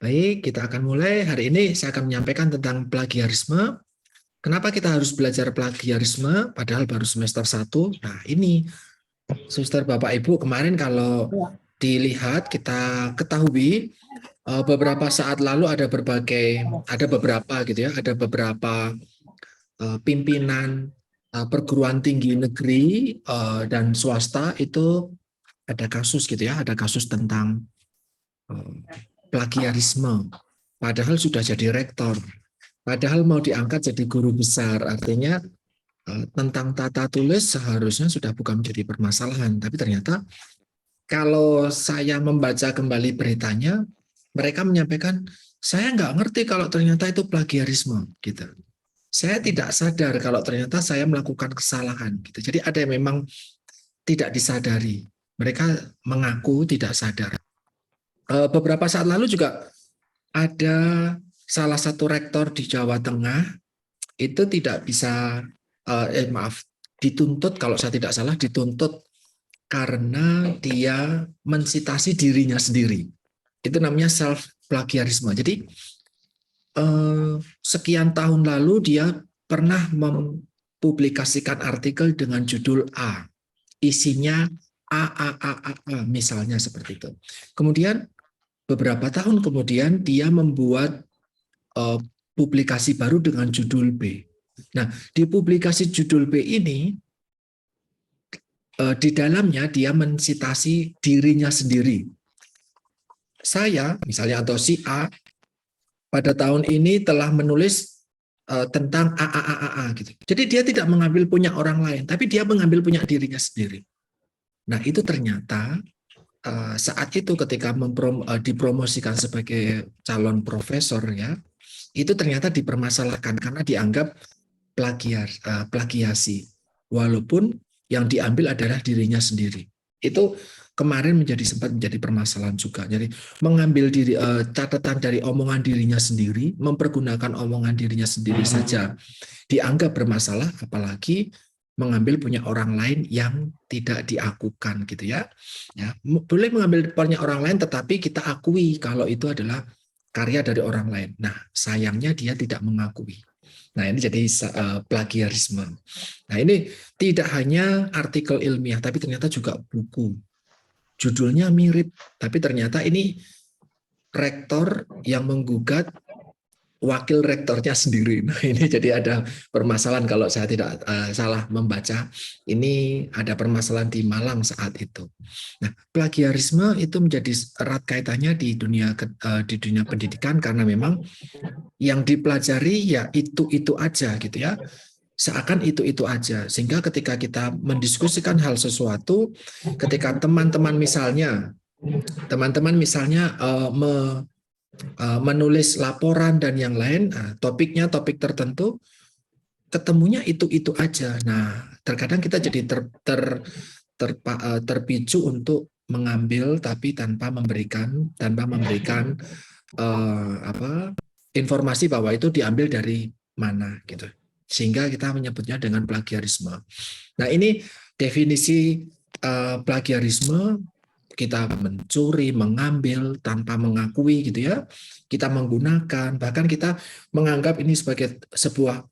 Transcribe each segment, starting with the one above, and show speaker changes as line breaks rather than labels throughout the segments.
Baik, kita akan mulai. Hari ini saya akan menyampaikan tentang plagiarisme. Kenapa kita harus belajar plagiarisme padahal baru semester 1? Nah, ini semester Bapak Ibu kemarin kalau dilihat kita ketahui beberapa saat lalu ada beberapa gitu ya, ada beberapa pimpinan perguruan tinggi negeri dan swasta itu ada kasus gitu ya, ada kasus tentang plagiarisme. Padahal sudah jadi rektor, padahal mau diangkat jadi guru besar, artinya tentang tata tulis seharusnya sudah bukan menjadi permasalahan. Tapi ternyata kalau saya membaca kembali beritanya, mereka menyampaikan, saya nggak ngerti kalau ternyata itu plagiarisme. Gitu. Saya tidak sadar kalau ternyata saya melakukan kesalahan. Gitu. Jadi ada yang memang tidak disadari. Mereka mengaku tidak sadar. Beberapa saat lalu juga ada salah satu rektor di Jawa Tengah itu tidak bisa dituntut, kalau saya tidak salah dituntut karena dia mensitasi dirinya sendiri. Itu namanya self plagiarisme. Jadi sekian tahun lalu dia pernah mempublikasikan artikel dengan judul A, isinya A misalnya seperti itu. Kemudian beberapa tahun kemudian dia membuat publikasi baru dengan judul B. Nah, di publikasi judul B ini, di dalamnya dia mensitasi dirinya sendiri. Saya, misalnya, atau si A, pada tahun ini telah menulis tentang A gitu. Jadi dia tidak mengambil punya orang lain, tapi dia mengambil punya dirinya sendiri. Nah, itu ternyata saat itu ketika dipromosikan sebagai calon profesor ya, itu ternyata dipermasalahkan karena dianggap plagiasi, walaupun yang diambil adalah dirinya sendiri. Itu kemarin sempat menjadi permasalahan juga. Jadi mengambil catatan dari omongan dirinya sendiri, mempergunakan omongan dirinya sendiri saja dianggap bermasalah, apalagi mengambil punya orang lain yang tidak diakukan gitu ya. Ya, boleh mengambil punya orang lain tetapi kita akui kalau itu adalah karya dari orang lain. Nah, sayangnya dia tidak mengakui. Nah, ini jadi plagiarisme. Nah, ini tidak hanya artikel ilmiah, tapi ternyata juga buku. Judulnya mirip, tapi ternyata ini rektor yang menggugat wakil rektornya sendiri. Nah, ini jadi ada permasalahan kalau saya tidak salah membaca. Ini ada permasalahan di Malang saat itu. Nah, plagiarisme itu menjadi erat kaitannya di dunia pendidikan karena memang yang dipelajari ya itu aja gitu ya. Seakan itu aja. Sehingga ketika kita mendiskusikan hal sesuatu, ketika teman-teman misalnya menulis laporan dan yang lain, topiknya topik tertentu, ketemunya itu aja. Nah, terkadang kita jadi terpicu untuk mengambil tapi tanpa memberikan informasi bahwa itu diambil dari mana gitu. Sehingga kita menyebutnya dengan plagiarisme. Nah, ini definisi plagiarisme. Kita mencuri, mengambil tanpa mengakui gitu ya. Kita menggunakan, bahkan kita menganggap ini sebagai sebuah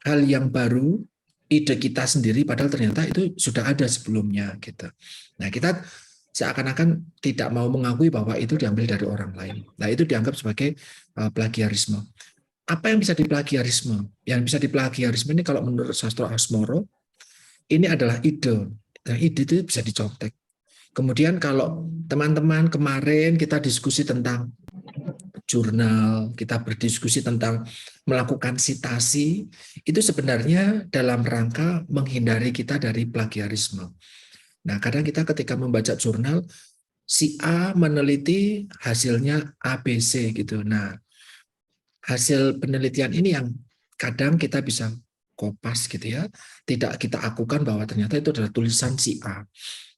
hal yang baru, ide kita sendiri padahal ternyata itu sudah ada sebelumnya gitu. Nah, kita seakan-akan tidak mau mengakui bahwa itu diambil dari orang lain. Nah, itu dianggap sebagai plagiarisme. Apa yang bisa diplagiarisme? Yang bisa diplagiarisme ini kalau menurut Sastro Asmoro, ini adalah ide. Nah, ide itu bisa dicontek. Kemudian kalau teman-teman kemarin kita diskusi tentang jurnal, kita berdiskusi tentang melakukan sitasi, itu sebenarnya dalam rangka menghindari kita dari plagiarisme. Nah, kadang kita ketika membaca jurnal, si A meneliti hasilnya ABC gitu. Nah, hasil penelitian ini yang kadang kita bisa kopas gitu ya, tidak kita akukan bahwa ternyata itu adalah tulisan si A.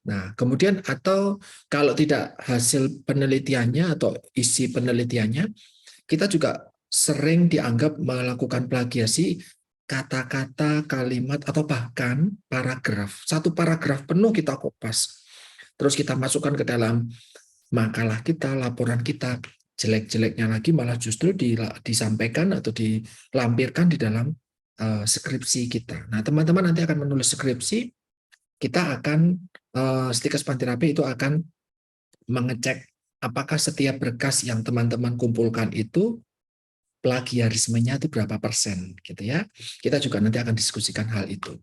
Nah, kemudian atau kalau tidak hasil penelitiannya atau isi penelitiannya, kita juga sering dianggap melakukan plagiasi kata-kata, kalimat, atau bahkan paragraf. Satu paragraf penuh kita kopas. Terus kita masukkan ke dalam makalah kita, laporan kita. jelek-jeleknya lagi malah justru disampaikan atau dilampirkan di dalam skripsi kita. Nah, teman-teman nanti akan menulis skripsi, kita akan Stikes Panterapi itu akan mengecek apakah setiap berkas yang teman-teman kumpulkan itu plagiarismenya itu berapa persen gitu ya. Kita juga nanti akan diskusikan hal itu.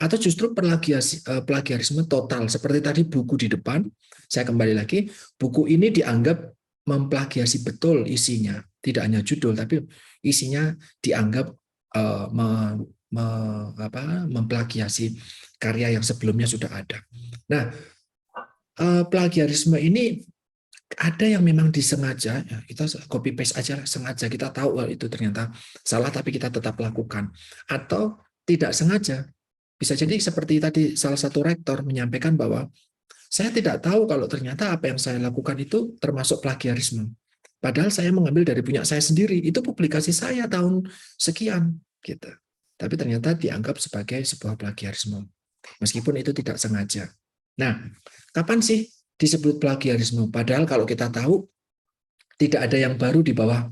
Atau justru plagiarisme total seperti tadi buku di depan, saya kembali lagi, buku ini dianggap memplagiasi betul isinya, tidak hanya judul tapi isinya dianggap memplagiasi karya yang sebelumnya sudah ada. Nah, plagiarisme ini ada yang memang disengaja, ya kita copy paste aja, sengaja kita tahu itu ternyata salah tapi kita tetap lakukan, atau tidak sengaja. Bisa jadi seperti tadi salah satu rektor menyampaikan bahwa saya tidak tahu kalau ternyata apa yang saya lakukan itu termasuk plagiarisme. Padahal saya mengambil dari punya saya sendiri, itu publikasi saya tahun sekian gitu. Tapi ternyata dianggap sebagai sebuah plagiarisme. Meskipun itu tidak sengaja. Nah, kapan sih disebut plagiarisme? Padahal kalau kita tahu tidak ada yang baru di bawah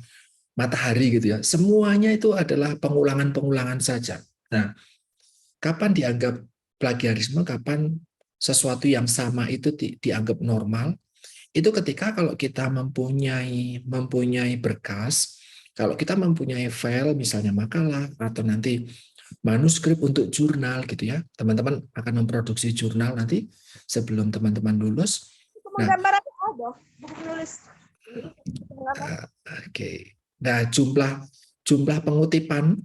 matahari gitu ya. Semuanya itu adalah pengulangan-pengulangan saja. Nah, kapan dianggap plagiarisme? Kapan sesuatu yang sama itu dianggap normal? Itu ketika kalau kita mempunyai berkas, kalau kita mempunyai file misalnya makalah atau nanti manuskrip untuk jurnal gitu ya. Teman-teman akan memproduksi jurnal nanti sebelum teman-teman lulus. Nah, nah jumlah pengutipan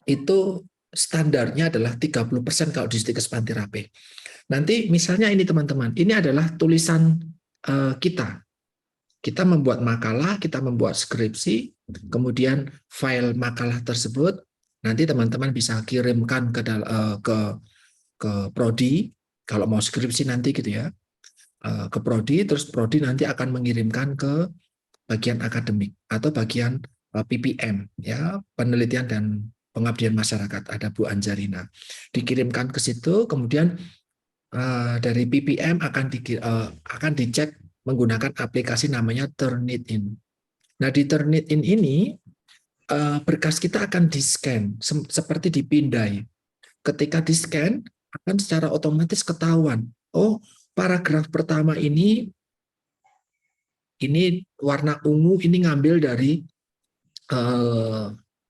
itu standarnya adalah 30% kalau di Stikes Panterapi. Nanti misalnya ini teman-teman, ini adalah tulisan kita. Kita membuat makalah, kita membuat skripsi, kemudian file makalah tersebut nanti teman-teman bisa kirimkan ke prodi kalau mau skripsi nanti gitu ya, ke prodi, terus prodi nanti akan mengirimkan ke bagian akademik atau bagian PPM ya, penelitian dan pengabdian masyarakat, ada Bu Anjarina, dikirimkan ke situ, kemudian dari PPM akan dicek menggunakan aplikasi namanya Turnitin. Nah, di Turnitin ini berkas kita akan di-scan seperti dipindai. Ketika di-scan akan secara otomatis ketahuan, oh, paragraf pertama ini warna ungu, ini ngambil dari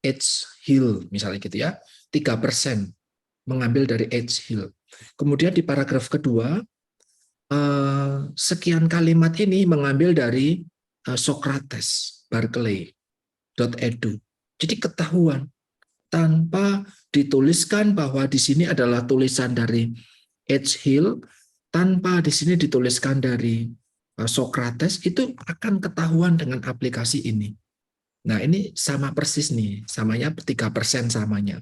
Edge Hill misalnya gitu ya, 3% mengambil dari Edge Hill. Kemudian di paragraf kedua sekian kalimat ini mengambil dari Socrates, Berkeley.edu. Jadi ketahuan tanpa dituliskan bahwa di sini adalah tulisan dari Edge Hill, tanpa di sini dituliskan dari Socrates, itu akan ketahuan dengan aplikasi ini. Nah, ini sama persis nih, samanya 3% samanya.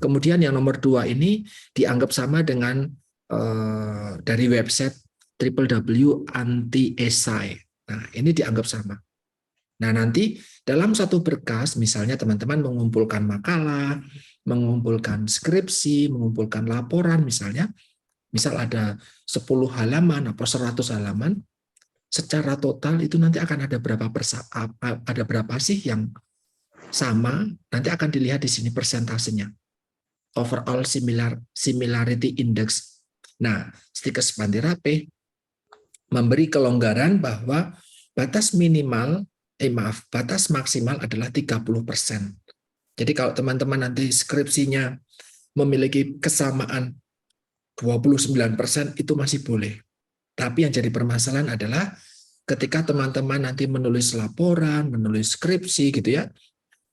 Kemudian yang nomor 2 ini dianggap sama dengan dari website www.anti-esai. Nah, ini dianggap sama. Nah, nanti dalam satu berkas, misalnya teman-teman mengumpulkan makalah, mengumpulkan skripsi, mengumpulkan laporan misalnya, misal ada 10 halaman atau 100 halaman, secara total itu nanti akan ada berapa sih yang sama, nanti akan dilihat di sini persentasenya. Overall similarity index. Nah, Stikes Panterapi memberi kelonggaran bahwa batas maksimal adalah 30%. Jadi kalau teman-teman nanti skripsinya memiliki kesamaan 29% itu masih boleh. Tapi yang jadi permasalahan adalah ketika teman-teman nanti menulis laporan, menulis skripsi gitu ya,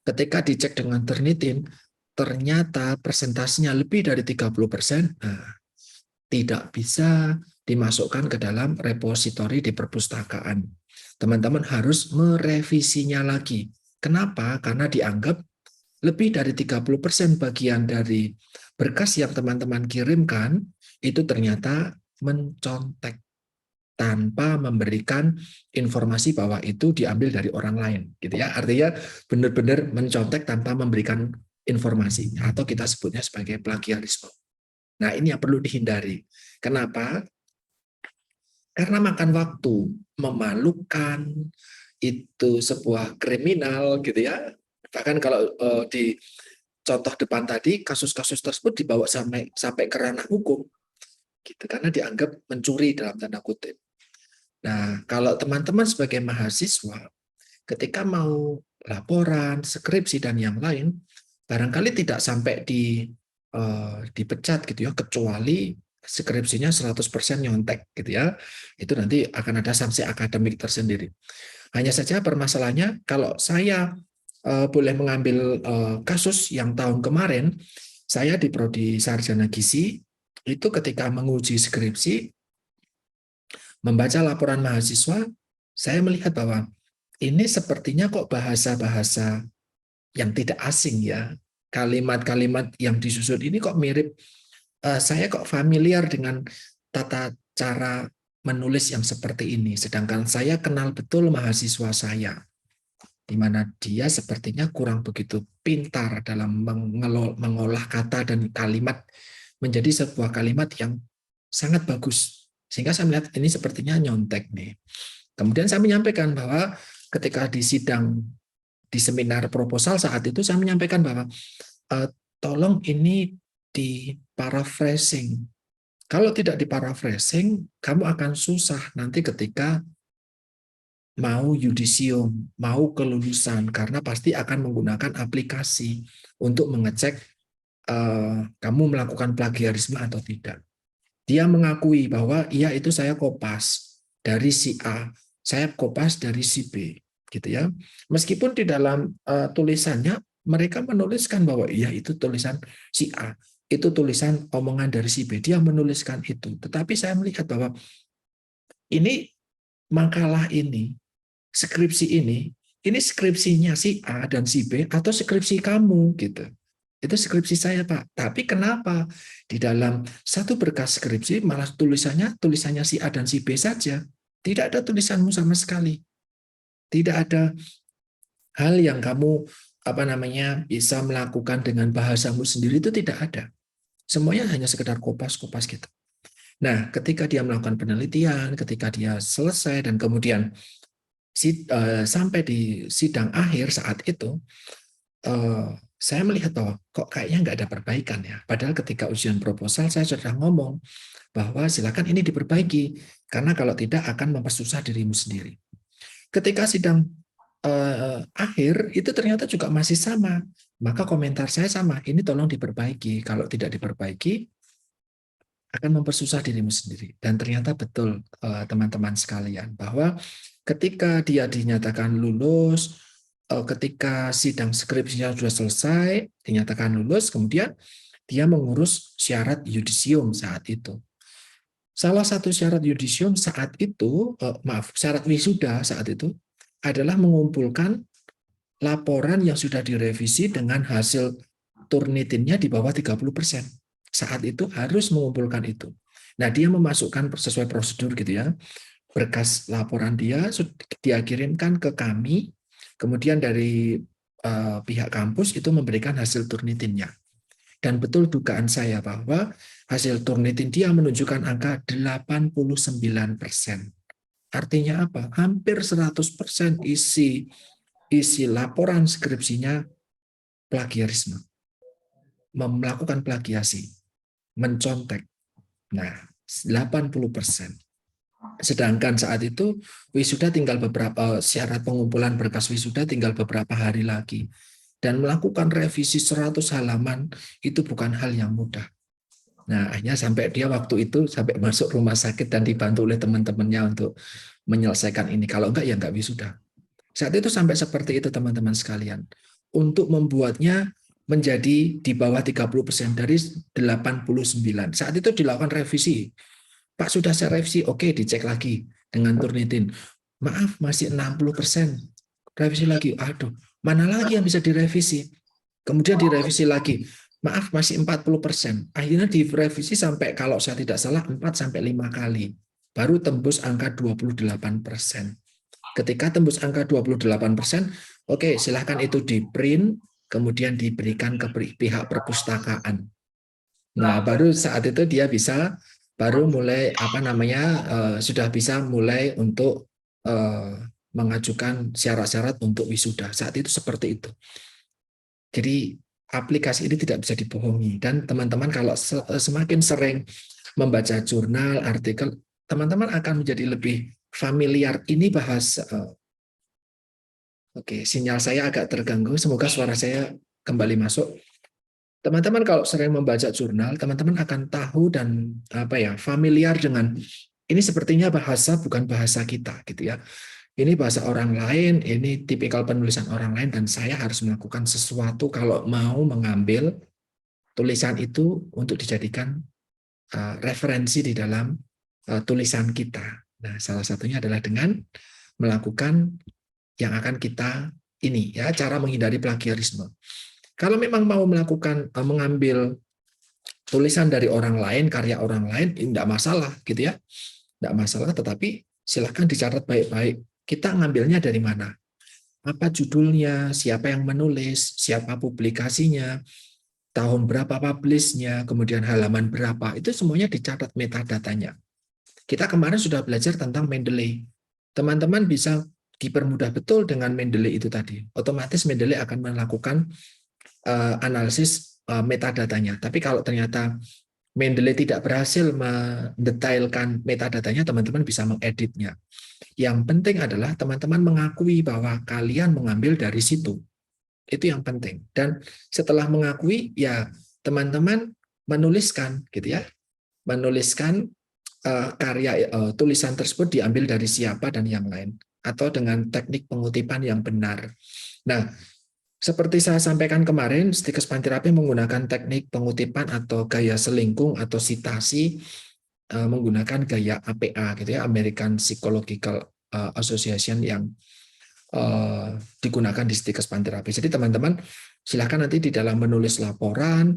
ketika dicek dengan Turnitin, ternyata presentasinya lebih dari 30%, nah, tidak bisa dimasukkan ke dalam repositori di perpustakaan. Teman-teman harus merevisinya lagi. Kenapa? Karena dianggap lebih dari 30% bagian dari berkas yang teman-teman kirimkan itu ternyata mencontek tanpa memberikan informasi bahwa itu diambil dari orang lain, gitu ya. Artinya benar-benar mencontek tanpa memberikan informasi, atau kita sebutnya sebagai plagiarisme. Nah, ini yang perlu dihindari. Kenapa? Karena makan waktu, memalukan, itu sebuah kriminal gitu ya. Bahkan kalau di contoh depan tadi, kasus-kasus tersebut dibawa sampai sampai ke ranah hukum gitu, karena dianggap mencuri dalam tanda kutip. Nah, kalau teman-teman sebagai mahasiswa ketika mau laporan, skripsi dan yang lain, barangkali tidak sampai dipecat gitu ya, kecuali skripsinya 100% nyontek gitu ya. Itu nanti akan ada sanksi akademik tersendiri. Hanya saja permasalahannya kalau saya boleh mengambil kasus yang tahun kemarin, saya di prodi sarjana gizi itu ketika menguji skripsi, membaca laporan mahasiswa, saya melihat bahwa ini sepertinya kok bahasa-bahasa yang tidak asing ya. Kalimat-kalimat yang disusun ini kok mirip, saya kok familiar dengan tata cara menulis yang seperti ini. Sedangkan saya kenal betul mahasiswa saya, di mana dia sepertinya kurang begitu pintar dalam mengolah kata dan kalimat menjadi sebuah kalimat yang sangat bagus. Sehingga saya melihat ini sepertinya nyontek nih. Kemudian saya menyampaikan bahwa ketika di sidang, di seminar proposal saat itu saya menyampaikan bahwa tolong ini di paraphrasing. Kalau tidak di paraphrasing, kamu akan susah nanti ketika mau yudisium, mau kelulusan, karena pasti akan menggunakan aplikasi untuk mengecek kamu melakukan plagiarisme atau tidak. Dia mengakui bahwa iya itu saya kopas dari si A, saya kopas dari si B, gitu ya. Meskipun di dalam tulisannya mereka menuliskan bahwa iya itu tulisan si A, itu tulisan omongan dari si B, dia menuliskan itu. Tetapi saya melihat bahwa ini makalah ini, skripsi ini skripsinya si A dan si B atau skripsi kamu gitu. Itu skripsi saya, Pak. Tapi kenapa di dalam satu berkas skripsi malah tulisannya si A dan si B saja. Tidak ada tulisanmu sama sekali. Tidak ada hal yang kamu bisa melakukan dengan bahasamu sendiri, itu tidak ada. Semuanya hanya sekedar kopas-kopas gitu. Nah, ketika dia melakukan penelitian, ketika dia selesai dan kemudian sampai di sidang akhir saat itu, saya melihat bahwa kok kayaknya nggak ada perbaikan ya. Padahal ketika ujian proposal saya sudah ngomong bahwa silakan ini diperbaiki, karena kalau tidak akan mempersusah dirimu sendiri. Ketika sidang akhir itu ternyata juga masih sama. Maka komentar saya sama, ini tolong diperbaiki. Kalau tidak diperbaiki akan mempersusah dirimu sendiri. Dan ternyata betul teman-teman sekalian bahwa ketika dia dinyatakan lulus, ketika sidang skripsinya sudah selesai, dinyatakan lulus, kemudian dia mengurus syarat yudisium saat itu. Salah satu syarat yudisium saat itu, syarat wisuda saat itu adalah mengumpulkan laporan yang sudah direvisi dengan hasil Turnitinnya di bawah 30%. Saat itu harus mengumpulkan itu. Nah, dia memasukkan sesuai prosedur gitu ya. Berkas laporan dia kirimkan ke kami, kemudian dari pihak kampus itu memberikan hasil Turnitinnya. Dan betul dugaan saya bahwa hasil Turnitin dia menunjukkan angka 89%. Artinya apa? Hampir 100% isi laporan skripsinya plagiarisme, melakukan plagiasi, mencontek. Nah, 80%. Sedangkan saat itu wisuda tinggal syarat pengumpulan berkas wisuda tinggal beberapa hari lagi. Dan melakukan revisi 100 halaman itu bukan hal yang mudah. Nah, akhirnya sampai dia waktu itu sampai masuk rumah sakit dan dibantu oleh teman-temannya untuk menyelesaikan ini. Kalau enggak ya enggak wisuda. Saat itu sampai seperti itu teman-teman sekalian. Untuk membuatnya menjadi di bawah 30% dari 89. Saat itu dilakukan revisi. Pak sudah saya revisi, oke dicek lagi dengan Turnitin. Maaf masih 60%. Revisi lagi, aduh mana lagi yang bisa direvisi. Kemudian direvisi lagi, maaf masih 40%. Akhirnya direvisi sampai kalau saya tidak salah 4-5 kali. Baru tembus angka 28%. Ketika tembus angka 28%, oke silahkan itu di print, kemudian diberikan ke pihak perpustakaan. Nah, baru saat itu dia baru mulai sudah bisa mulai untuk mengajukan syarat-syarat untuk wisuda. Saat itu seperti itu. Jadi aplikasi ini tidak bisa dibohongi. Dan teman-teman kalau semakin sering membaca jurnal, artikel, teman-teman akan menjadi lebih familiar. Ini bahasa. Oke, sinyal saya agak terganggu. Semoga suara saya kembali masuk. Teman-teman kalau sering membaca jurnal, teman-teman akan tahu dan familiar dengan ini, sepertinya bahasa bukan bahasa kita gitu ya. Ini bahasa orang lain, ini tipikal penulisan orang lain, dan saya harus melakukan sesuatu kalau mau mengambil tulisan itu untuk dijadikan referensi di dalam tulisan kita. Nah, salah satunya adalah dengan melakukan yang akan kita ini ya, cara menghindari plagiarisme. Kalau memang mau melakukan mengambil tulisan dari orang lain, karya orang lain, ini tidak masalah gitu ya. Tidak masalah, tetapi silahkan dicatat baik-baik. Kita ngambilnya dari mana? Apa judulnya, siapa yang menulis, siapa publikasinya, tahun berapa publishnya, kemudian halaman berapa, itu semuanya dicatat metadatanya. Kita kemarin sudah belajar tentang Mendeley. Teman-teman bisa dipermudah betul dengan Mendeley itu tadi. Otomatis Mendeley akan melakukan analisis metadatanya. Tapi kalau ternyata Mendeley tidak berhasil mendetailkan metadatanya, teman-teman bisa mengeditnya. Yang penting adalah teman-teman mengakui bahwa kalian mengambil dari situ. Itu yang penting. Dan setelah mengakui, ya teman-teman menuliskan, gitu ya, menuliskan karya tulisan tersebut diambil dari siapa dan yang lain, atau dengan teknik pengutipan yang benar. Nah, seperti saya sampaikan kemarin, Stikes Panterapi menggunakan teknik pengutipan atau gaya selingkung atau sitasi menggunakan gaya APA, gitu ya, American Psychological Association, yang digunakan di Stikes Panterapi. Jadi teman-teman silakan nanti di dalam menulis laporan,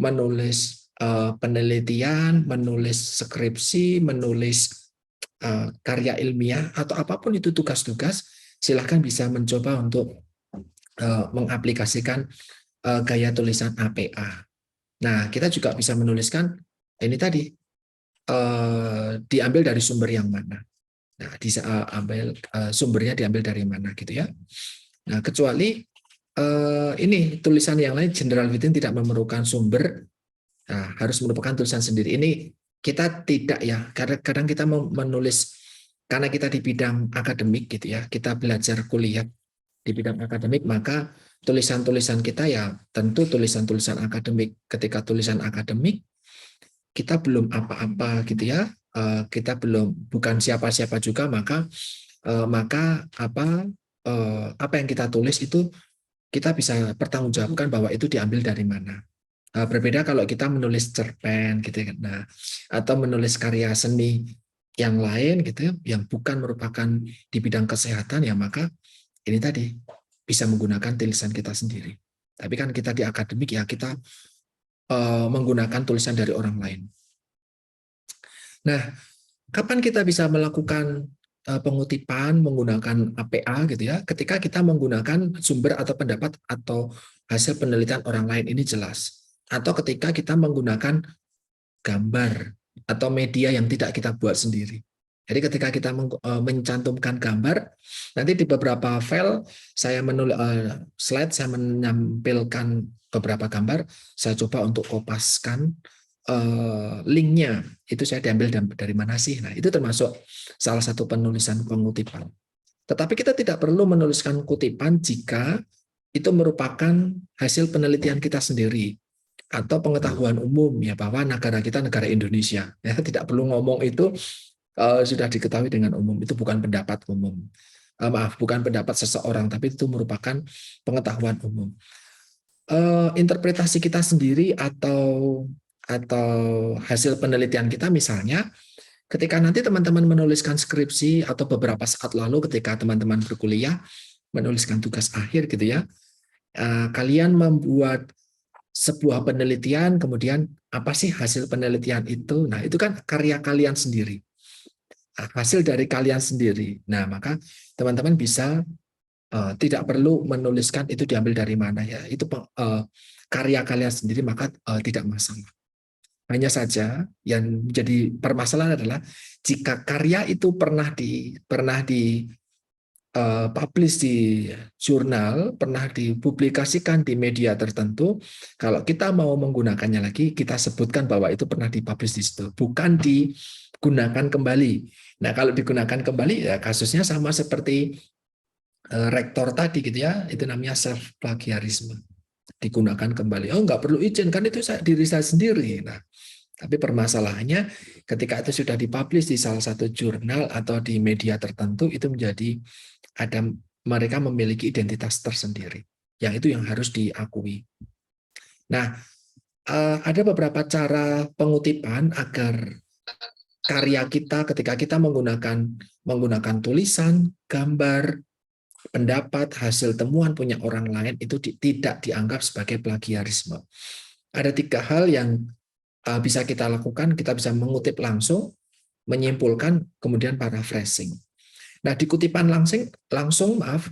menulis penelitian, menulis skripsi, menulis karya ilmiah, atau apapun itu tugas-tugas, silahkan bisa mencoba untuk mengaplikasikan gaya tulisan APA. Nah, kita juga bisa menuliskan ini tadi, diambil dari sumber yang mana. Nah, sumbernya diambil dari mana gitu ya. Nah, kecuali ini tulisan yang lain, general written tidak memerlukan sumber, harus merupakan tulisan sendiri. Ini kita tidak ya, kadang-kadang kita menulis karena kita di bidang akademik gitu ya, kita belajar kuliah di bidang akademik, maka tulisan-tulisan kita ya tentu tulisan-tulisan akademik. Ketika tulisan akademik, kita belum apa-apa gitu ya, kita bukan siapa-siapa juga, maka apa yang kita tulis itu kita bisa pertanggungjawabkan bahwa itu diambil dari mana. Berbeda kalau kita menulis cerpen gitu kan, nah, atau menulis karya seni yang lain gitu ya, yang bukan merupakan di bidang kesehatan, ya maka ini tadi bisa menggunakan tulisan kita sendiri. Tapi kan kita di akademik ya, kita menggunakan tulisan dari orang lain. Nah, kapan kita bisa melakukan pengutipan menggunakan APA gitu ya? Ketika kita menggunakan sumber atau pendapat atau hasil penelitian orang lain, ini jelas. Atau ketika kita menggunakan gambar atau media yang tidak kita buat sendiri. Jadi ketika kita mencantumkan gambar, nanti di beberapa file saya menulis slide, saya menampilkan beberapa gambar, saya coba untuk kopaskan linknya, itu saya diambil dari mana sih. Nah, itu termasuk salah satu penulisan pengutipan. Tetapi kita tidak perlu menuliskan kutipan jika itu merupakan hasil penelitian kita sendiri atau pengetahuan umum ya, bahwa negara kita negara Indonesia ya, tidak perlu ngomong itu sudah diketahui dengan umum, itu bukan pendapat umum, bukan pendapat seseorang, tapi itu merupakan pengetahuan umum. Interpretasi kita sendiri atau hasil penelitian kita, misalnya ketika nanti teman-teman menuliskan skripsi atau beberapa saat lalu ketika teman-teman berkuliah menuliskan tugas akhir gitu ya, kalian membuat sebuah penelitian, kemudian apa sih hasil penelitian itu? Nah, itu kan karya kalian sendiri, hasil dari kalian sendiri. Nah, maka teman-teman bisa tidak perlu menuliskan itu diambil dari mana ya, itu karya kalian sendiri, maka tidak masalah. Hanya saja yang menjadi permasalahan adalah jika karya itu pernah publish di jurnal, pernah dipublikasikan di media tertentu, kalau kita mau menggunakannya lagi, kita sebutkan bahwa itu pernah dipublish di situ, bukan digunakan kembali. Nah, kalau digunakan kembali, ya kasusnya sama seperti rektor tadi gitu ya, itu namanya self plagiarisme. Digunakan kembali. Oh, nggak perlu izin, kan itu diri saya sendiri. Nah, tapi permasalahannya ketika itu sudah dipublish di salah satu jurnal atau di media tertentu, itu menjadi ada mereka memiliki identitas tersendiri. Yang itu yang harus diakui. Nah, ada beberapa cara pengutipan agar karya kita ketika kita menggunakan tulisan, gambar, pendapat, hasil temuan punya orang lain itu tidak dianggap sebagai plagiarisme. Ada 3 hal yang bisa kita lakukan. Kita bisa mengutip langsung, menyimpulkan, kemudian paraphrasing. Nah, di kutipan langsung maaf,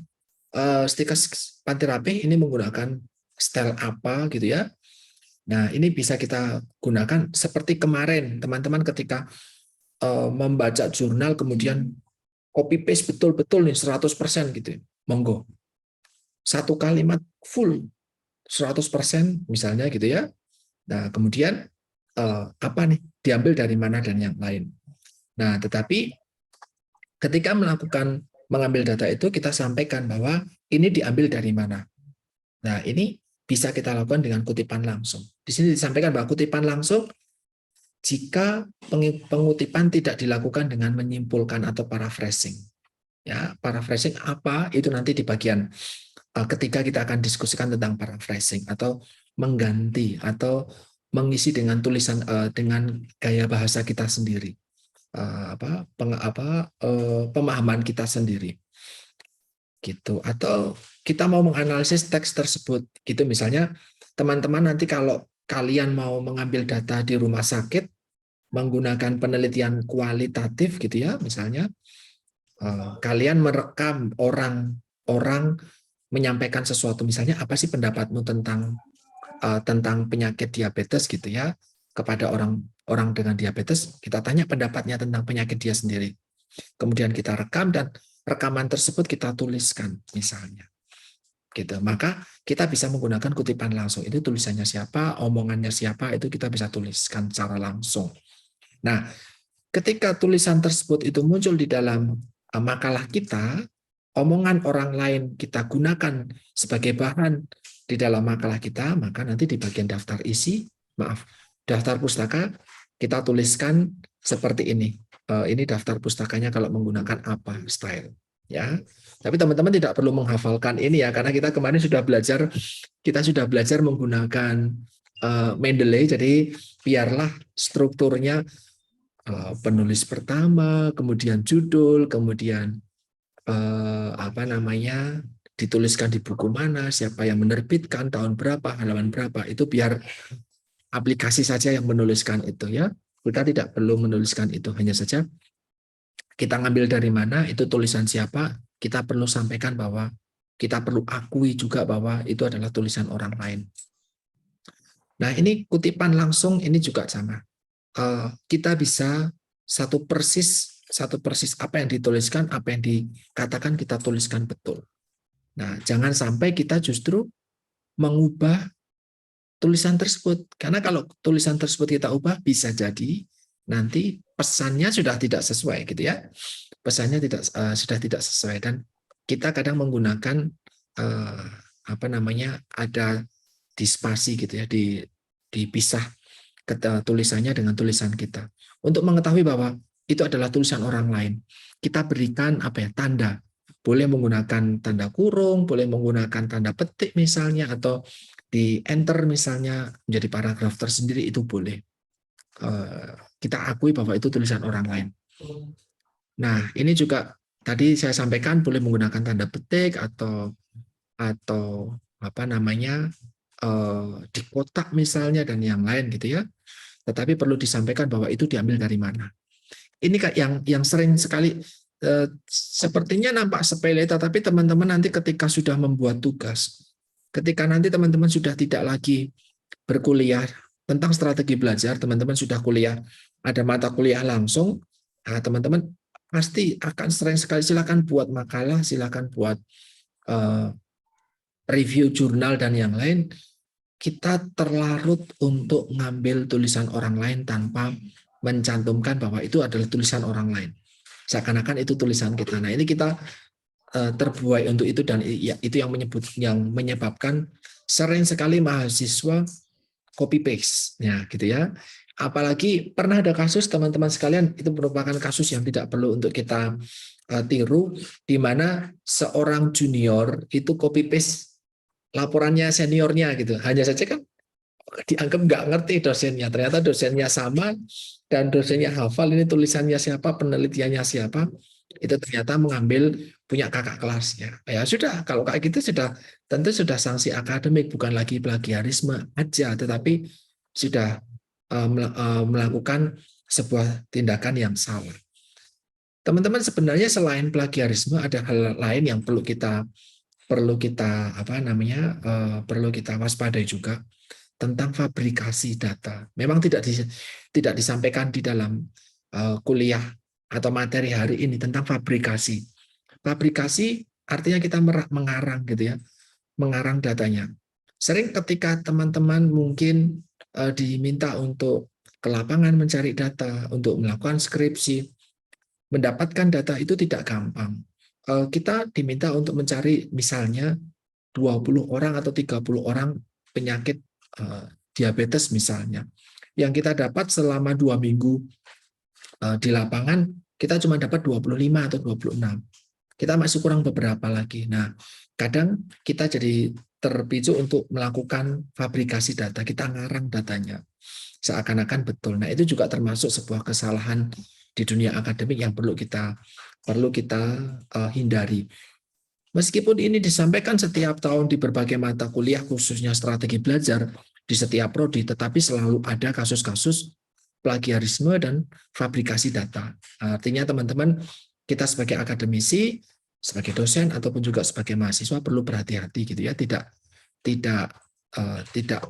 Stikes Panti ini menggunakan style apa gitu ya. Nah, ini bisa kita gunakan seperti kemarin, teman-teman ketika membaca jurnal kemudian copy paste betul-betul nih 100% gitu. Monggo. Satu kalimat full 100% misalnya gitu ya. Nah, kemudian apa nih? Diambil dari mana dan yang lain. Nah, tetapi ketika mengambil data itu kita sampaikan bahwa ini diambil dari mana. Nah, ini bisa kita lakukan dengan kutipan langsung. Di sini disampaikan bahwa kutipan langsung jika pengutipan tidak dilakukan dengan menyimpulkan atau paraphrasing. Ya, paraphrasing apa? Itu nanti di bagian ketika kita akan diskusikan tentang paraphrasing atau mengganti atau mengisi dengan tulisan dengan gaya bahasa kita sendiri. Pemahaman kita sendiri. Gitu. Atau kita mau menganalisis teks tersebut. Gitu misalnya teman-teman nanti kalau kalian mau mengambil data di rumah sakit menggunakan penelitian kualitatif gitu ya, misalnya kalian merekam orang menyampaikan sesuatu, misalnya apa sih pendapatmu tentang penyakit diabetes gitu ya, kepada orang dengan diabetes, kita tanya pendapatnya tentang penyakit dia sendiri. Kemudian kita rekam dan rekaman tersebut kita tuliskan misalnya. Gitu. Maka kita bisa menggunakan kutipan langsung. Itu tulisannya siapa, omongannya siapa, itu kita bisa tuliskan secara langsung. Nah, ketika tulisan tersebut itu muncul di dalam makalah kita, omongan orang lain kita gunakan sebagai bahan di dalam makalah kita, maka nanti di bagian daftar pustaka, kita tuliskan seperti ini. Ini daftar pustakanya kalau menggunakan apa style. Ya, tapi teman-teman tidak perlu menghafalkan ini ya, karena kita kemarin sudah belajar menggunakan Mendeley, jadi biarlah strukturnya penulis pertama, kemudian judul, kemudian dituliskan di buku mana, siapa yang menerbitkan, tahun berapa, halaman berapa, itu biar aplikasi saja yang menuliskan itu ya. Kita tidak perlu menuliskan itu, hanya saja kita ngambil dari mana, itu tulisan siapa, kita perlu sampaikan bahwa kita perlu akui juga bahwa itu adalah tulisan orang lain. Nah, ini kutipan langsung ini juga sama. Kita bisa satu persis apa yang dituliskan, apa yang dikatakan kita tuliskan betul. Nah, jangan sampai kita justru mengubah tulisan tersebut. Karena kalau tulisan tersebut kita ubah, bisa jadi nanti pesannya sudah tidak sesuai gitu ya. Pesannya sudah tidak sesuai, dan kita kadang menggunakan ada dispasi gitu ya, dipisah tulisannya dengan tulisan kita. Untuk mengetahui bahwa itu adalah tulisan orang lain, kita berikan tanda. Boleh menggunakan tanda kurung, boleh menggunakan tanda petik misalnya, atau di enter misalnya menjadi paragraf tersendiri, itu boleh. Kita akui bahwa itu tulisan orang lain. Nah, ini juga tadi saya sampaikan boleh menggunakan tanda petik atau di kotak misalnya dan yang lain gitu ya. Tetapi perlu disampaikan bahwa itu diambil dari mana. Ini yang sering sekali sepertinya nampak sepele, tetapi teman-teman nanti ketika sudah membuat tugas, ketika nanti teman-teman sudah tidak lagi berkuliah tentang strategi belajar, teman-teman sudah kuliah, ada mata kuliah langsung, teman-teman pasti akan sering sekali. Silakan buat makalah, silakan buat uh, review jurnal dan yang lain. Kita terlarut untuk ngambil tulisan orang lain tanpa mencantumkan bahwa itu adalah tulisan orang lain. Seakan-akan itu tulisan kita. Nah, ini kita terbuai untuk itu, dan ya, itu yang menyebabkan sering sekali mahasiswa copy paste, ya gitu ya. Apalagi pernah ada kasus, teman-teman sekalian, itu merupakan kasus yang tidak perlu untuk kita tiru, di mana seorang junior itu copy paste laporannya seniornya gitu. Hanya saja kan dianggap nggak ngerti dosennya. Ternyata dosennya sama, dan dosennya hafal ini tulisannya siapa, penelitiannya siapa. Itu ternyata mengambil punya kakak kelasnya. Ya sudah, kalau kayak gitu sudah tentu sudah sanksi akademik, bukan lagi plagiarisme aja, tetapi sudah melakukan sebuah tindakan yang salah. Teman-teman, sebenarnya selain plagiarisme ada hal lain yang perlu kita waspadai juga, tentang fabrikasi data. Memang tidak disampaikan di dalam kuliah atau materi hari ini tentang fabrikasi. Fabrikasi artinya kita mengarang gitu ya, mengarang datanya. Sering ketika teman-teman mungkin diminta untuk ke lapangan mencari data, untuk melakukan skripsi, mendapatkan data itu tidak gampang. Kita diminta untuk mencari misalnya 20 orang atau 30 orang penyakit diabetes misalnya. Yang kita dapat selama 2 minggu di lapangan, kita cuma dapat 25 atau 26. Kita masih kurang beberapa lagi. Nah, kadang kita jadi terpicu untuk melakukan fabrikasi data. Kita ngarang datanya seakan-akan betul. Nah, itu juga termasuk sebuah kesalahan di dunia akademik yang perlu kita hindari. Meskipun ini disampaikan setiap tahun di berbagai mata kuliah, khususnya strategi belajar di setiap prodi, tetapi selalu ada kasus-kasus plagiarisme dan fabrikasi data. Artinya teman-teman, kita sebagai akademisi, sebagai dosen ataupun juga sebagai mahasiswa perlu berhati-hati gitu ya, tidak uh, tidak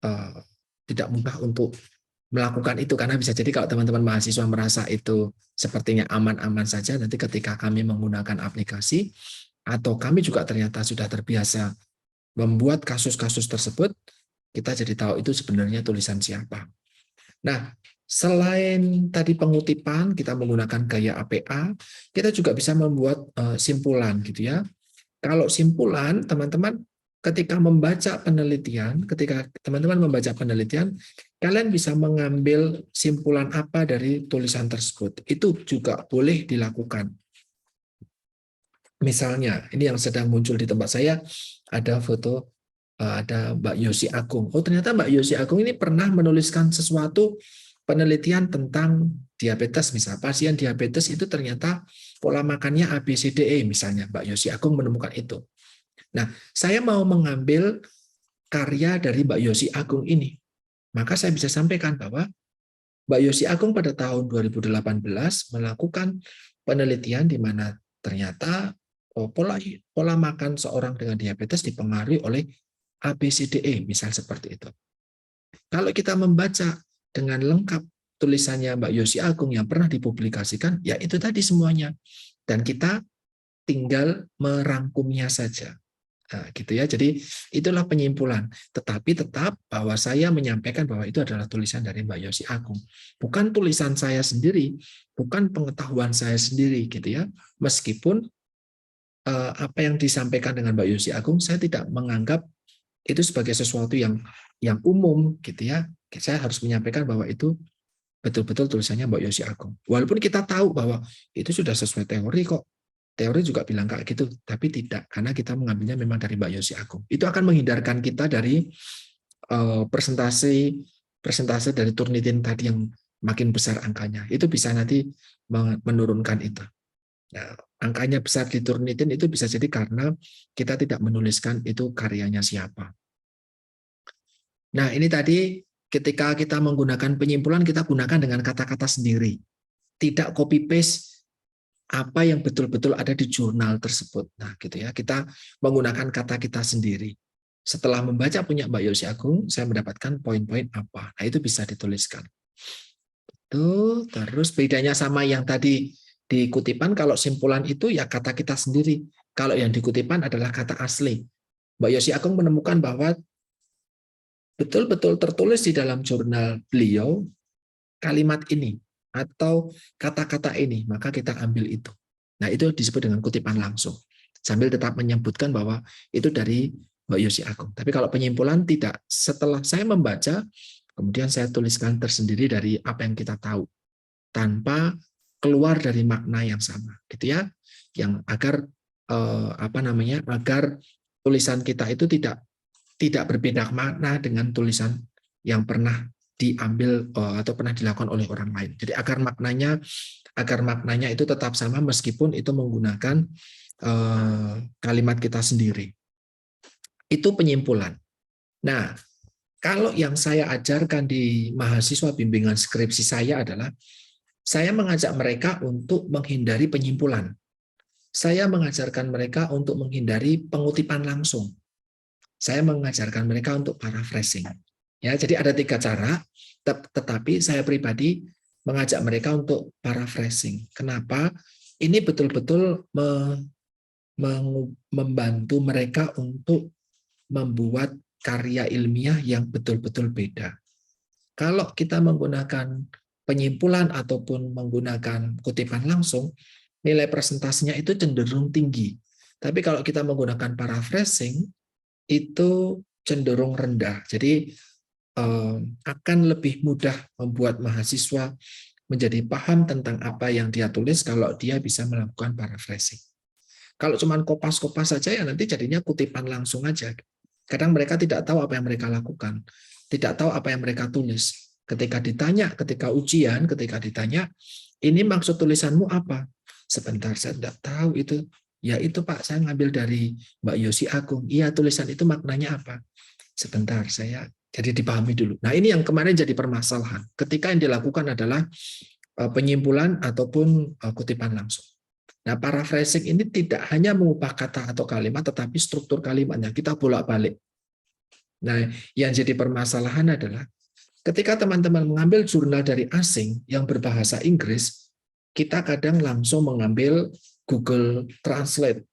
uh, tidak mudah untuk melakukan itu, karena bisa jadi kalau teman-teman mahasiswa merasa itu sepertinya aman-aman saja, nanti ketika kami menggunakan aplikasi atau kami juga ternyata sudah terbiasa membuat kasus-kasus tersebut, kita jadi tahu itu sebenarnya tulisan siapa. Nah, selain tadi pengutipan, kita menggunakan gaya APA, kita juga bisa membuat simpulan gitu ya. Kalau simpulan, teman-teman ketika teman-teman membaca penelitian, kalian bisa mengambil simpulan apa dari tulisan tersebut. Itu juga boleh dilakukan. Misalnya, ini yang sedang muncul di tempat saya, ada foto, ada Mbak Yosi Agung. Oh, ternyata Mbak Yosi Agung ini pernah menuliskan sesuatu penelitian tentang diabetes. Misal, pasien diabetes itu ternyata pola makannya ABCDE, misalnya. Mbak Yosi Agung menemukan itu. Nah, saya mau mengambil karya dari Mbak Yosi Agung ini. Maka saya bisa sampaikan bahwa Mbak Yosi Agung pada tahun 2018 melakukan penelitian di mana ternyata pola makan seorang dengan diabetes dipengaruhi oleh ABCDE, misal seperti itu. Kalau kita membaca dengan lengkap tulisannya Mbak Yosi Agung yang pernah dipublikasikan, ya itu tadi semuanya. Dan kita tinggal merangkumnya saja. Nah, gitu ya. Jadi itulah penyimpulan. Tetapi tetap bahwa saya menyampaikan bahwa itu adalah tulisan dari Mbak Yosi Agung. Bukan tulisan saya sendiri, bukan pengetahuan saya sendiri gitu ya. Meskipun apa yang disampaikan dengan Mbak Yosi Agung, saya tidak menganggap itu sebagai sesuatu yang umum gitu ya. Saya harus menyampaikan bahwa itu betul-betul tulisannya Mbak Yosi Agung. Walaupun kita tahu bahwa itu sudah sesuai teori kok. Teori juga bilang kayak gitu, tapi tidak, karena kita mengambilnya memang dari Mbak Yosi Agung. Itu akan menghindarkan kita dari persentase dari Turnitin tadi yang makin besar angkanya. Itu bisa nanti menurunkan itu. Nah, angkanya besar di Turnitin itu bisa jadi karena kita tidak menuliskan itu karyanya siapa. Nah, ini tadi ketika kita menggunakan penyimpulan, kita gunakan dengan kata-kata sendiri. Tidak copy paste apa yang betul-betul ada di jurnal tersebut. Nah, gitu ya. Kita menggunakan kata kita sendiri. Setelah membaca punya Mbak Yosi Agung, saya mendapatkan poin-poin apa. Nah, itu bisa dituliskan. Tuh, terus bedanya sama yang tadi Di kutipan kalau simpulan itu ya kata kita sendiri. Kalau yang di kutipan adalah kata asli. Mbak Yosi Agung menemukan bahwa betul-betul tertulis di dalam jurnal beliau kalimat ini atau kata-kata ini, maka kita ambil itu. Nah, itu disebut dengan kutipan langsung. Sambil tetap menyebutkan bahwa itu dari Mbak Yosi Agung. Tapi kalau penyimpulan tidak. Setelah saya membaca, kemudian saya tuliskan tersendiri dari apa yang kita tahu, tanpa keluar dari makna yang sama, gitu ya. Yang agar agar tulisan kita itu tidak berbeda makna dengan tulisan yang pernah diambil atau pernah dilakukan oleh orang lain. Jadi agar maknanya itu tetap sama meskipun itu menggunakan kalimat kita sendiri. Itu penyimpulan. Nah, kalau yang saya ajarkan di mahasiswa bimbingan skripsi saya adalah saya mengajak mereka untuk menghindari penyimpulan. Saya mengajarkan mereka untuk menghindari pengutipan langsung. Saya mengajarkan mereka untuk paraphrasing. Ya, jadi ada 3 cara, tetapi saya pribadi mengajak mereka untuk paraphrasing. Kenapa? Ini betul-betul membantu mereka untuk membuat karya ilmiah yang betul-betul beda. Kalau kita menggunakan penyimpulan ataupun menggunakan kutipan langsung, nilai presentasinya itu cenderung tinggi. Tapi kalau kita menggunakan paraphrasing, itu cenderung rendah. Jadi akan lebih mudah membuat mahasiswa menjadi paham tentang apa yang dia tulis kalau dia bisa melakukan paraphrasing. Kalau cuma kopas-kopas saja ya nanti jadinya kutipan langsung aja. Kadang mereka tidak tahu apa yang mereka lakukan, tidak tahu apa yang mereka tulis. Ketika ujian, ketika ditanya, ini maksud tulisanmu apa? Sebentar, saya tidak tahu itu. Ya itu Pak, saya ngambil dari Mbak Yosi Agung. Iya, tulisan itu maknanya apa? Sebentar, jadi dipahami dulu. Nah ini yang kemarin jadi permasalahan. Ketika yang dilakukan adalah penyimpulan ataupun kutipan langsung. Nah, paraphrasing ini tidak hanya mengubah kata atau kalimat, tetapi struktur kalimatnya kita bolak-balik. Nah, yang jadi permasalahan adalah ketika teman-teman mengambil jurnal dari asing yang berbahasa Inggris, kita kadang langsung mengambil Google Translate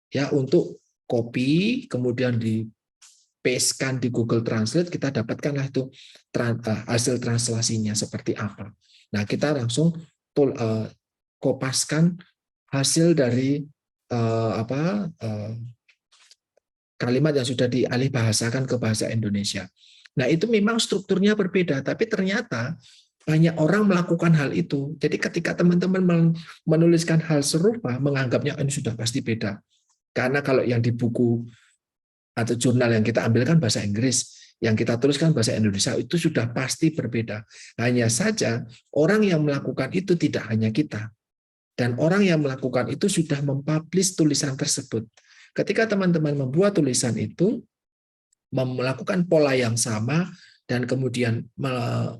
ya untuk copy, kemudian di-paste-kan di Google Translate, kita dapatkanlah itu hasil translasinya seperti apa. Nah, kita langsung kopaskan hasil dari kalimat yang sudah dialih bahasakan ke bahasa Indonesia. Nah, itu memang strukturnya berbeda, tapi ternyata banyak orang melakukan hal itu. Jadi ketika teman-teman menuliskan hal serupa, menganggapnya ini sudah pasti beda. Karena kalau yang di buku atau jurnal yang kita ambilkan bahasa Inggris, yang kita tuliskan bahasa Indonesia, itu sudah pasti berbeda. Hanya saja orang yang melakukan itu tidak hanya kita. Dan orang yang melakukan itu sudah mempublish tulisan tersebut. Ketika teman-teman membuat tulisan itu, melakukan pola yang sama, dan kemudian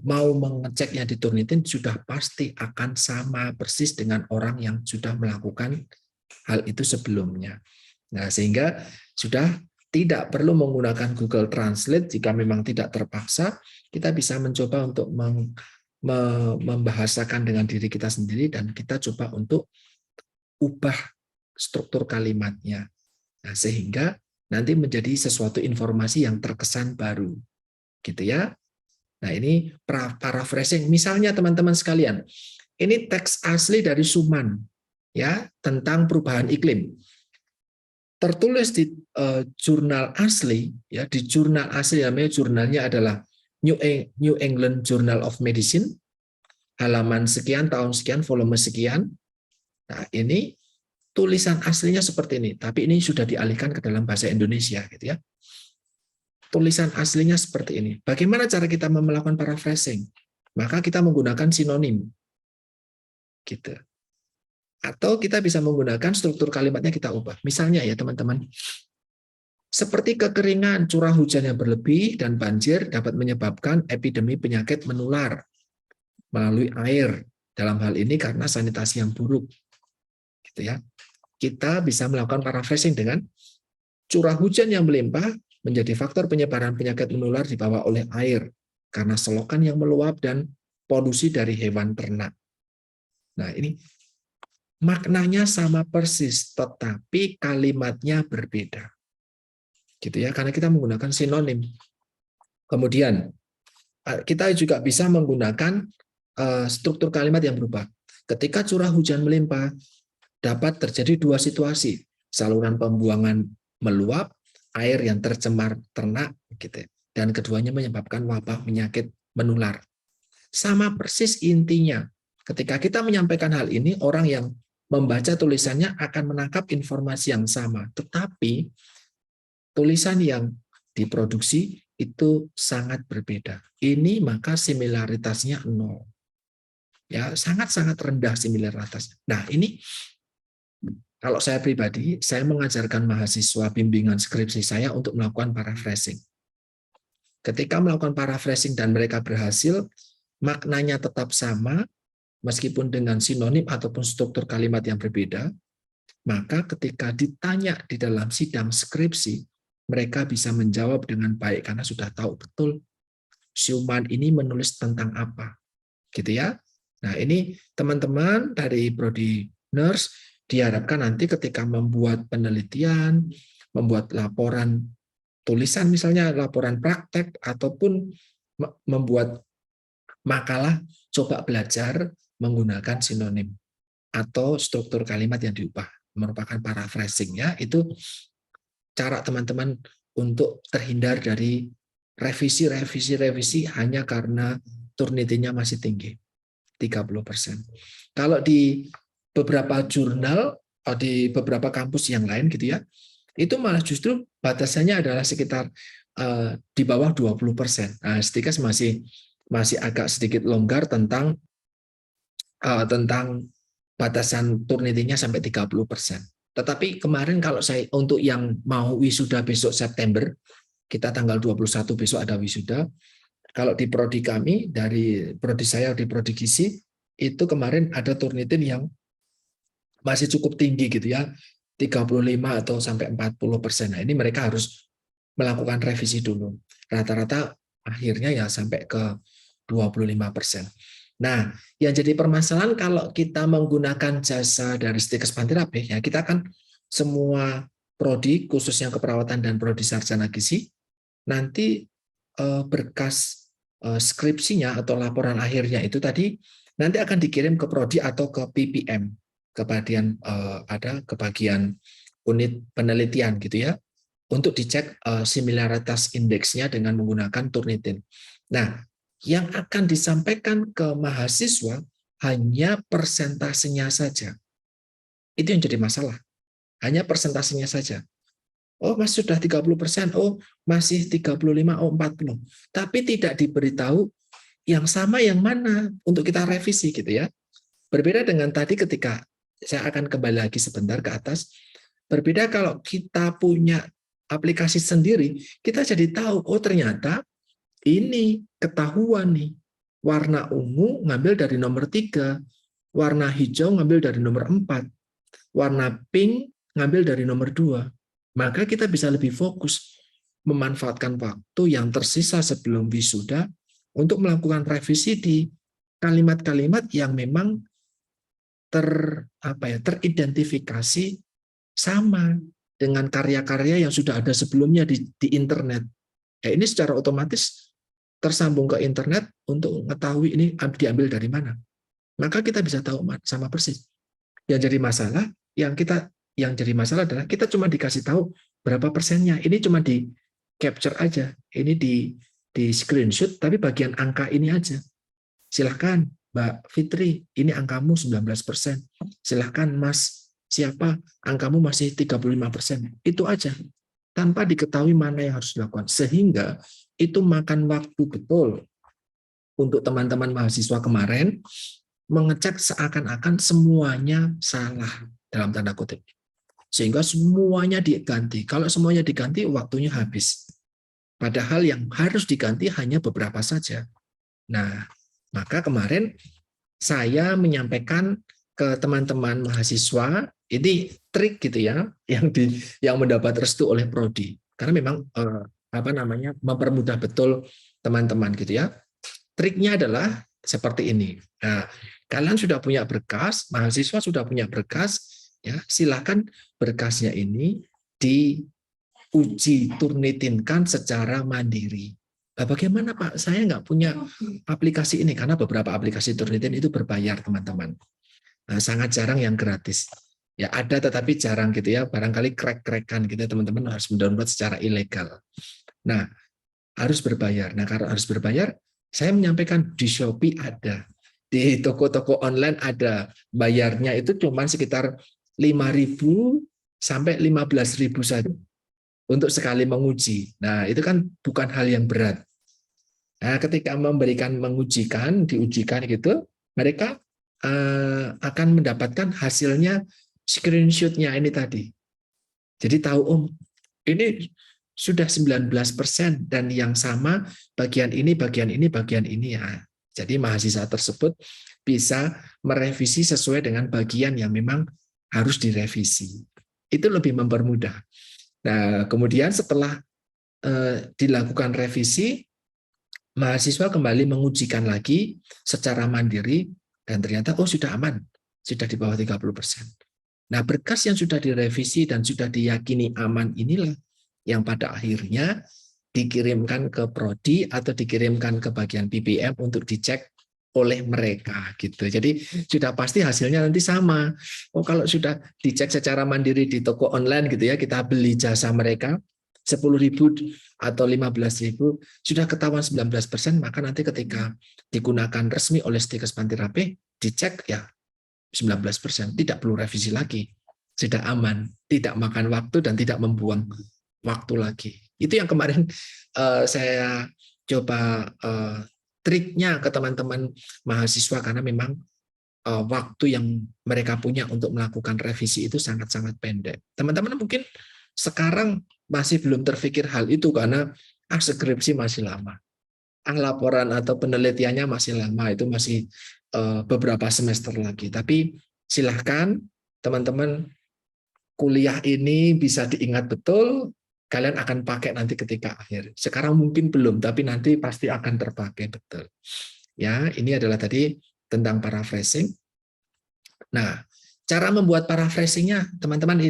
mau mengeceknya di Turnitin, sudah pasti akan sama persis dengan orang yang sudah melakukan hal itu sebelumnya. Nah, sehingga sudah tidak perlu menggunakan Google Translate jika memang tidak terpaksa, kita bisa mencoba untuk membahasakan dengan diri kita sendiri dan kita coba untuk ubah struktur kalimatnya. Nah, sehingga nanti menjadi sesuatu informasi yang terkesan baru. Gitu ya. Nah, ini paraphrasing. Misalnya teman-teman sekalian, ini teks asli dari Suman ya, tentang perubahan iklim. Tertulis di jurnal asli ya, di jurnal asli namanya jurnalnya adalah New England Journal of Medicine, halaman sekian, tahun sekian, volume sekian. Nah, ini tulisan aslinya seperti ini, tapi ini sudah dialihkan ke dalam bahasa Indonesia, gitu ya. Tulisan aslinya seperti ini. Bagaimana cara kita melakukan paraphrasing? Maka kita menggunakan sinonim, gitu. Atau kita bisa menggunakan struktur kalimatnya kita ubah. Misalnya ya teman-teman, seperti kekeringan, curah hujan yang berlebih, dan banjir dapat menyebabkan epidemi penyakit menular melalui air. Dalam hal ini karena sanitasi yang buruk. Gitu ya. Kita bisa melakukan paraphrasing dengan curah hujan yang melimpah menjadi faktor penyebaran penyakit menular dibawa oleh air karena selokan yang meluap dan polusi dari hewan ternak. Nah, ini maknanya sama persis, tetapi kalimatnya berbeda. Gitu ya, karena kita menggunakan sinonim. Kemudian kita juga bisa menggunakan struktur kalimat yang berubah. Ketika curah hujan melimpah, dapat terjadi dua situasi. Saluran pembuangan meluap, air yang tercemar ternak, gitu. Dan keduanya menyebabkan wabah penyakit menular. Sama persis intinya. Ketika kita menyampaikan hal ini, orang yang membaca tulisannya akan menangkap informasi yang sama. Tetapi tulisan yang diproduksi itu sangat berbeda. Ini maka similaritasnya 0. Ya, sangat-sangat rendah similaritas. Nah, ini kalau saya pribadi, saya mengajarkan mahasiswa bimbingan skripsi saya untuk melakukan paraphrasing. Ketika melakukan paraphrasing dan mereka berhasil, maknanya tetap sama, meskipun dengan sinonim ataupun struktur kalimat yang berbeda, maka ketika ditanya di dalam sidang skripsi, mereka bisa menjawab dengan baik karena sudah tahu betul Schumann ini menulis tentang apa. Gitu ya. Nah, ini teman-teman dari Prodi Nurse diharapkan nanti ketika membuat penelitian, membuat laporan tulisan misalnya laporan praktek ataupun membuat makalah, coba belajar menggunakan sinonim atau struktur kalimat yang diubah, merupakan paraphrasing ya. Itu cara teman-teman untuk terhindar dari revisi hanya karena Turnitin-nya masih tinggi, 30%. Kalau di beberapa jurnal, di beberapa kampus yang lain gitu ya, itu malah justru batasannya adalah sekitar di bawah 20%. Nah, Stikes masih agak sedikit longgar tentang batasan Turnitin-nya sampai 30%. Tetapi kemarin kalau saya untuk yang mau wisuda besok September, kita tanggal 21 besok ada wisuda. Kalau di prodi kami, dari prodi saya di prodi gizi, itu kemarin ada Turnitin yang masih cukup tinggi gitu ya, 35 atau sampai 40%. Nah, ini mereka harus melakukan revisi dulu. Rata-rata akhirnya ya sampai ke 25%. Nah, yang jadi permasalahan kalau kita menggunakan jasa dari Stikes Panterapi, ya kita kan semua prodi, khususnya keperawatan dan prodi sarjana gizi, nanti berkas skripsinya atau laporan akhirnya itu tadi nanti akan dikirim ke prodi atau ke PPM, ke bagian unit penelitian gitu ya, untuk dicek similaritas indeksnya dengan menggunakan Turnitin. Nah, yang akan disampaikan ke mahasiswa hanya persentasenya saja. Itu yang jadi masalah. Hanya persentasenya saja. Oh, masih sudah 30%, oh masih 35, oh 40. Tapi tidak diberitahu yang sama yang mana untuk kita revisi gitu ya. Berbeda dengan tadi ketika saya akan kembali lagi sebentar ke atas. Berbeda kalau kita punya aplikasi sendiri, kita jadi tahu, oh ternyata ini ketahuan nih. Warna ungu ngambil dari nomor 3, warna hijau ngambil dari nomor 4, warna pink ngambil dari nomor 2. Maka kita bisa lebih fokus memanfaatkan waktu yang tersisa sebelum wisuda untuk melakukan revisi di kalimat-kalimat yang memang teridentifikasi sama dengan karya-karya yang sudah ada sebelumnya di internet. Ya, ini secara otomatis tersambung ke internet untuk mengetahui ini diambil dari mana. Maka kita bisa tahu sama persis. Yang jadi masalah, yang jadi masalah adalah kita cuma dikasih tahu berapa persennya. Ini cuma di capture aja. Ini di screenshot, tapi bagian angka ini aja. Silahkan Mbak Fitri, ini angkamu 19%. Silahkan Mas, siapa angkamu masih 35%. Itu aja. Tanpa diketahui mana yang harus dilakukan. Sehingga itu makan waktu betul untuk teman-teman mahasiswa kemarin mengecek seakan-akan semuanya salah dalam tanda kutip. Sehingga semuanya diganti. Kalau semuanya diganti, waktunya habis. Padahal yang harus diganti hanya beberapa saja. Nah, maka kemarin saya menyampaikan ke teman-teman mahasiswa, ini trik gitu ya, yang mendapat restu oleh prodi. Karena memang mempermudah betul teman-teman gitu ya. Triknya adalah seperti ini. Nah, Kalian sudah punya berkas, mahasiswa sudah punya berkas, ya silakan berkasnya ini diuji turnitinkan secara mandiri. Nah, bagaimana Pak? Saya nggak punya aplikasi ini karena beberapa aplikasi Turnitin itu berbayar teman-teman. Nah, sangat jarang yang gratis. Ya ada tetapi jarang gitu ya. Barangkali crack-crackan gitu ya, teman-teman harus mendownload secara ilegal. Nah, harus berbayar. Nah, karena harus berbayar, saya menyampaikan di Shopee ada, di toko-toko online ada. Bayarnya itu cuma sekitar 5.000 sampai 15.000 saja untuk sekali menguji. Nah, itu kan bukan hal yang berat. Nah, ketika diujikan gitu, mereka akan mendapatkan hasilnya screenshot-nya ini tadi. Jadi tahu, oh ini sudah 19% dan yang sama bagian ini, bagian ini, bagian ini ya. Jadi mahasiswa tersebut bisa merevisi sesuai dengan bagian yang memang harus direvisi. Itu lebih mempermudah. Nah, kemudian setelah dilakukan revisi, mahasiswa kembali mengujikan lagi secara mandiri dan ternyata oh sudah aman, sudah di bawah 30%. Nah, berkas yang sudah direvisi dan sudah diyakini aman inilah yang pada akhirnya dikirimkan ke prodi atau dikirimkan ke bagian PPM untuk dicek oleh mereka gitu. Jadi sudah pasti hasilnya nanti sama. Oh kalau sudah dicek secara mandiri di toko online gitu ya, kita beli jasa mereka 10.000 atau 15.000 sudah ketahuan 19%, maka nanti ketika digunakan resmi oleh Stikes Pantirape dicek ya 19%, tidak perlu revisi lagi. Sudah aman, tidak makan waktu dan tidak membuang waktu lagi. Itu yang kemarin saya coba triknya ke teman-teman mahasiswa karena memang waktu yang mereka punya untuk melakukan revisi itu sangat-sangat pendek. Teman-teman mungkin sekarang masih belum terpikir hal itu karena skripsi masih lama. Laporan atau penelitiannya masih lama, itu masih beberapa semester lagi. Tapi silahkan teman-teman, kuliah ini bisa diingat betul, kalian akan pakai nanti ketika akhir. Sekarang mungkin belum, tapi nanti pasti akan terpakai betul. Ya, ini adalah tadi tentang paraphrasing. Nah, cara membuat paraphrasingnya, teman-teman,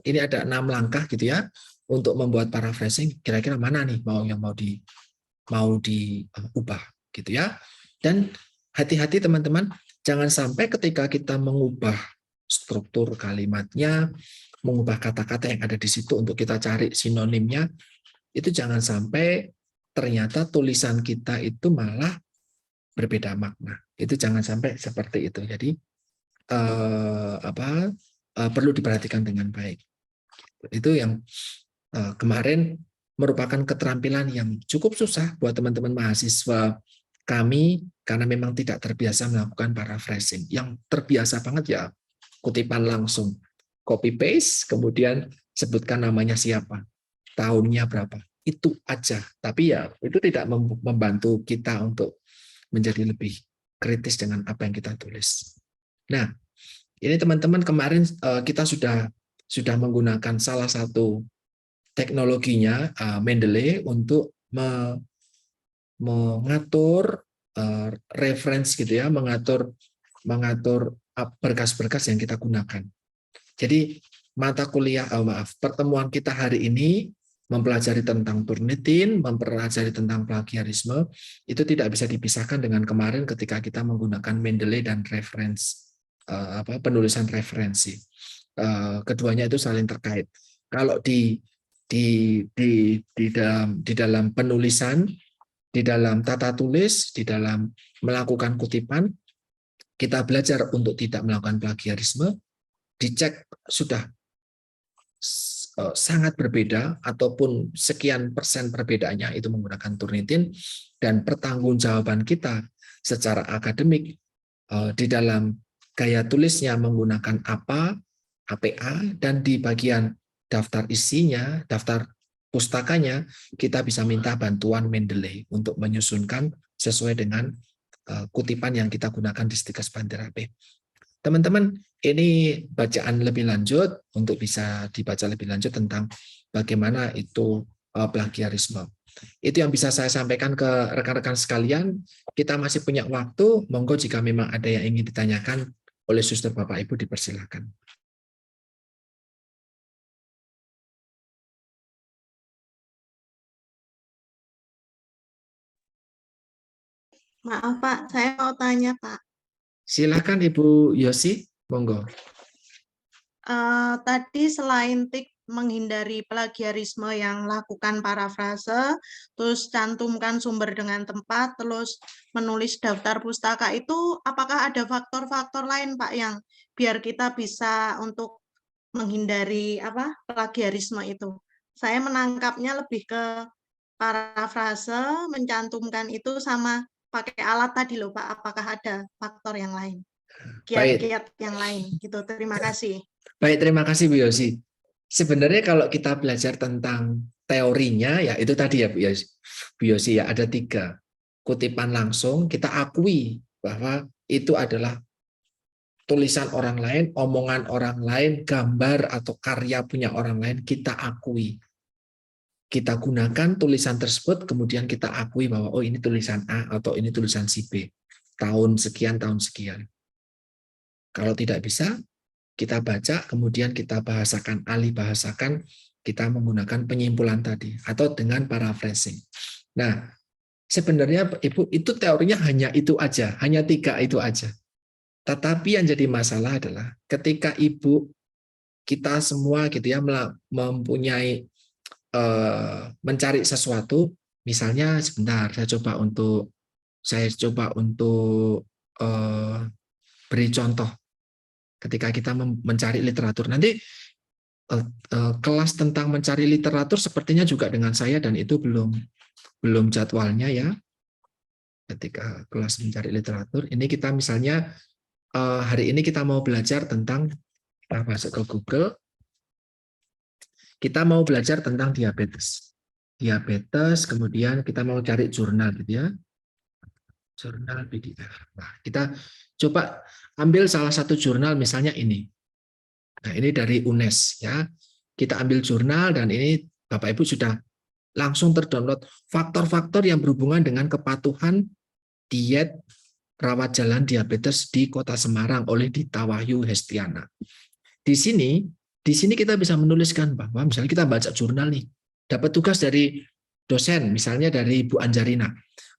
ini ada 6 langkah gitu ya untuk membuat paraphrasing. Kira-kira mana nih yang mau diubah gitu ya. Dan hati-hati teman-teman, jangan sampai ketika kita mengubah struktur kalimatnya, mengubah kata-kata yang ada di situ untuk kita cari sinonimnya, itu jangan sampai ternyata tulisan kita itu malah berbeda makna. Itu jangan sampai seperti itu. Jadi perlu diperhatikan dengan baik. Itu yang kemarin merupakan keterampilan yang cukup susah buat teman-teman mahasiswa kami karena memang tidak terbiasa melakukan paraphrasing. Yang terbiasa banget ya kutipan langsung, copy paste, kemudian sebutkan namanya siapa, tahunnya berapa, itu aja. Tapi ya itu tidak membantu kita untuk menjadi lebih kritis dengan apa yang kita tulis. Nah, ini teman-teman kemarin kita sudah menggunakan salah satu teknologinya Mendeley untuk mengatur reference gitu ya, mengatur berkas-berkas yang kita gunakan. Jadi pertemuan kita hari ini mempelajari tentang Turnitin, mempelajari tentang plagiarisme, itu tidak bisa dipisahkan dengan kemarin ketika kita menggunakan Mendeley dan penulisan referensi. Keduanya itu saling terkait. Kalau di dalam penulisan, di dalam tata tulis, di dalam melakukan kutipan, kita belajar untuk tidak melakukan plagiarisme, dicek sudah sangat berbeda ataupun sekian persen perbedaannya itu menggunakan Turnitin, dan pertanggungjawaban kita secara akademik di dalam gaya tulisnya menggunakan APA, dan di bagian daftar isinya, daftar pustakanya, kita bisa minta bantuan Mendeley untuk menyusunkan sesuai dengan kutipan yang kita gunakan di Stikes Pantirape. Teman-teman, ini bacaan lebih lanjut untuk bisa dibaca lebih lanjut tentang bagaimana itu plagiarisme. Itu yang bisa saya sampaikan ke rekan-rekan sekalian. Kita masih punya waktu, monggo jika memang ada yang ingin ditanyakan oleh suster Bapak Ibu dipersilakan.
Maaf Pak, saya mau tanya Pak.
Silakan Ibu Yosi, monggo.
Tadi selain menghindari plagiarisme yang lakukan parafrase, terus cantumkan sumber dengan tempat, terus menulis daftar pustaka itu, apakah ada faktor-faktor lain Pak yang biar kita bisa untuk menghindari plagiarisme itu? Saya menangkapnya lebih ke parafrase, mencantumkan itu sama pakai alat tadi loh Pak. Apakah ada faktor yang lain?
Baik.
Kiat-kiat yang lain gitu. Terima kasih.
Baik, terima kasih Bu Yosi. Sebenarnya kalau kita belajar tentang teorinya, ya itu tadi ya Bu Yosi, ya ada 3. Kutipan langsung, kita akui bahwa itu adalah tulisan orang lain, omongan orang lain, gambar atau karya punya orang lain, kita akui. Kita gunakan tulisan tersebut, kemudian kita akui bahwa oh ini tulisan A atau ini tulisan si B. Tahun sekian, tahun sekian. Kalau tidak bisa, kita baca, kemudian kita bahasakan, alih bahasakan, kita menggunakan penyimpulan tadi, atau dengan paraphrasing. Nah, sebenarnya Ibu, itu teorinya hanya itu aja, hanya 3 itu aja. Tetapi yang jadi masalah adalah ketika Ibu, kita semua gitu ya, mempunyai mencari sesuatu, misalnya sebentar, saya coba untuk beri contoh. Ketika kita mencari literatur, nanti kelas tentang mencari literatur sepertinya juga dengan saya, dan itu belum jadwalnya ya. Ketika kelas mencari literatur, ini kita misalnya hari ini kita mau belajar tentang, kita masuk ke Google, kita mau belajar tentang diabetes. Diabetes, kemudian kita mau cari jurnal gitu ya. Jurnal PDF. Nah, kita coba ambil salah satu jurnal misalnya ini. Nah, ini dari UNES ya. Kita ambil jurnal dan ini Bapak Ibu sudah langsung terdownload faktor-faktor yang berhubungan dengan kepatuhan diet rawat jalan diabetes di Kota Semarang oleh Dita Wahyu Hestiana. Di sini kita bisa menuliskan bahwa misalnya kita baca jurnal nih, dapat tugas dari dosen, misalnya dari Bu Anjarina.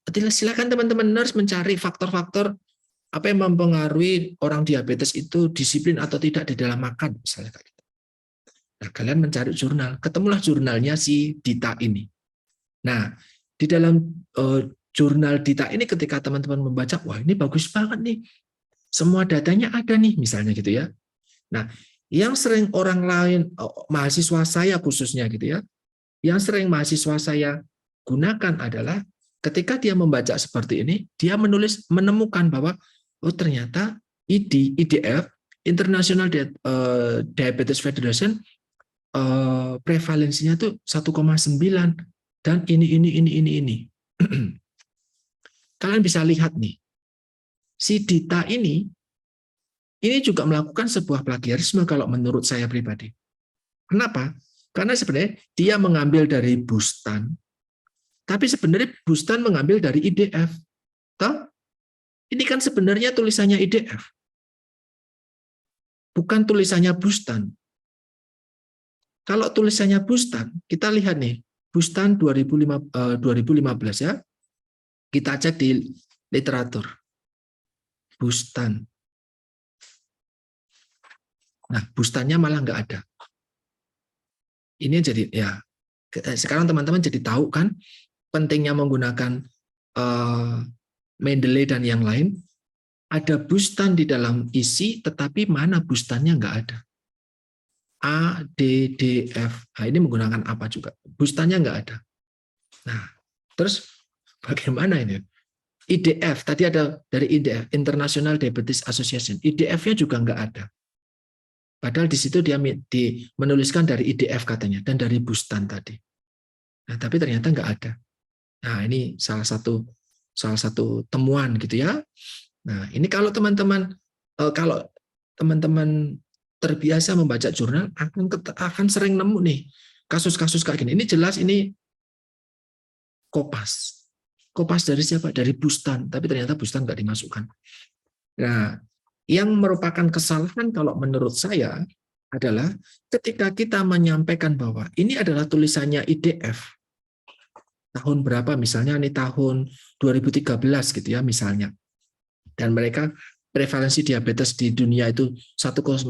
Silakan teman-teman nurse mencari faktor-faktor apa yang mempengaruhi orang diabetes itu disiplin atau tidak di dalam makan, misalnya kayak gitu. Nah, kalian mencari jurnal, ketemulah jurnalnya si Dita ini. Nah, di dalam jurnal Dita ini ketika teman-teman membaca, wah ini bagus banget nih, semua datanya ada nih, misalnya gitu ya. Nah, yang sering orang lain, mahasiswa saya khususnya gitu ya, yang sering mahasiswa saya gunakan adalah ketika dia membaca seperti ini, dia menemukan bahwa oh ternyata IDF, International Diabetes Federation, prevalensinya tuh 1,9 dan ini. Kalian bisa lihat nih, si Dita ini juga melakukan sebuah plagiarisme kalau menurut saya pribadi. Kenapa? Karena sebenarnya dia mengambil dari Bustan, tapi sebenarnya Bustan mengambil dari IDF. Toh? Ini kan sebenarnya tulisannya IDF. Bukan tulisannya Bustan. Kalau tulisannya Bustan, kita lihat nih, Bustan 2015 ya. Kita cek di literatur. Bustan. Nah, Bustannya malah nggak ada. Ini jadi ya sekarang teman-teman jadi tahu kan pentingnya menggunakan Mendeley dan yang lain. Ada Bustan di dalam isi, tetapi mana Bustannya nggak ada. A, D, D, F. Nah, ini menggunakan apa juga? Bustannya nggak ada. Nah, terus bagaimana ini? IDF, tadi ada dari IDF, International Diabetes Association. IDF-nya juga nggak ada. Padahal di situ dia menuliskan dari IDF katanya, dan dari Bustan tadi. Nah, tapi ternyata nggak ada. Nah, ini salah satu temuan gitu ya. Nah, ini kalau teman-teman terbiasa membaca jurnal akan sering nemu nih kasus-kasus kayak gini. Ini jelas ini Kopas. Kopas dari siapa? Dari Bustan. Tapi ternyata Bustan nggak dimasukkan. Nah, yang merupakan kesalahan kalau menurut saya adalah ketika kita menyampaikan bahwa ini adalah tulisannya IDF. Tahun berapa misalnya, ini tahun 2013 gitu ya misalnya. Dan mereka prevalensi diabetes di dunia itu 1,9.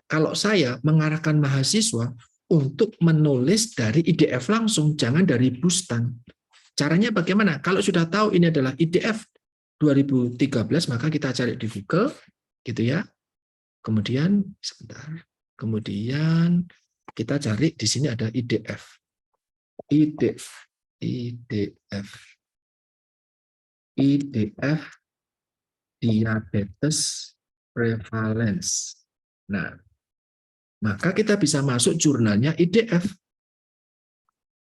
Kalau saya mengarahkan mahasiswa untuk menulis dari IDF langsung, jangan dari Bustan. Caranya bagaimana? Kalau sudah tahu ini adalah IDF 2013, maka kita cari di Google, gitu ya. Kemudian, sebentar. Kemudian kita cari di sini ada IDF. IDF diabetes prevalence. Nah, maka kita bisa masuk jurnalnya IDF.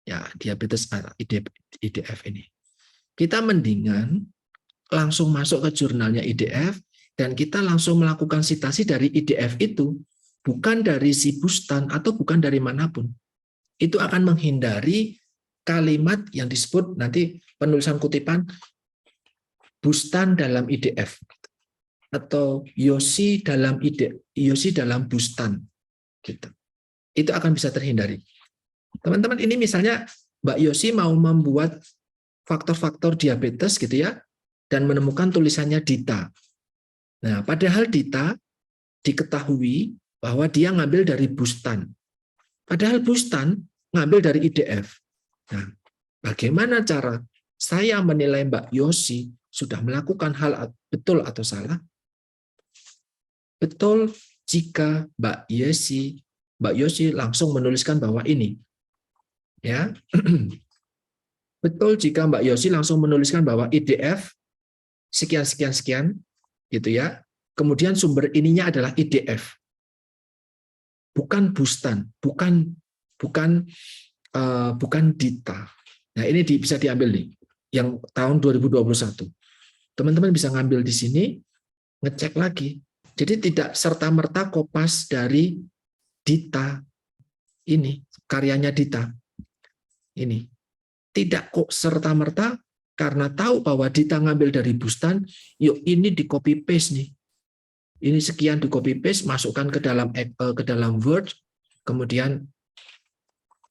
Ya, diabetes IDF ini. Kita mendingan langsung masuk ke jurnalnya IDF dan kita langsung melakukan sitasi dari IDF itu, bukan dari si Bustan atau bukan dari manapun. Itu akan menghindari kalimat yang disebut nanti penulisan kutipan Bustan dalam IDF atau Yosi dalam Bustan gitu. Itu akan bisa terhindari. Teman-teman, ini misalnya Mbak Yosi mau membuat faktor-faktor diabetes gitu ya, dan menemukan tulisannya Dita. Nah, padahal Dita diketahui bahwa dia ngambil dari Bustan. Padahal Bustan ngambil dari IDF. Nah, bagaimana cara saya menilai Mbak Yosi sudah melakukan hal betul atau salah? Betul jika Mbak Yosi langsung menuliskan bahwa ini. Ya. Betul jika Mbak Yosi langsung menuliskan bahwa IDF sekian sekian sekian gitu ya. Kemudian sumber ininya adalah IDF. Bukan Bustan, bukan Dita. Nah, ini bisa diambil nih yang tahun 2021. Teman-teman bisa ngambil di sini, ngecek lagi. Jadi tidak serta-merta kopas dari Dita ini, karyanya Dita. Ini tidak kok serta-merta karena tahu bahwa Dita ngambil dari Bustan, yuk ini di copy paste nih. Ini sekian di copy paste, masukkan ke dalam Word, kemudian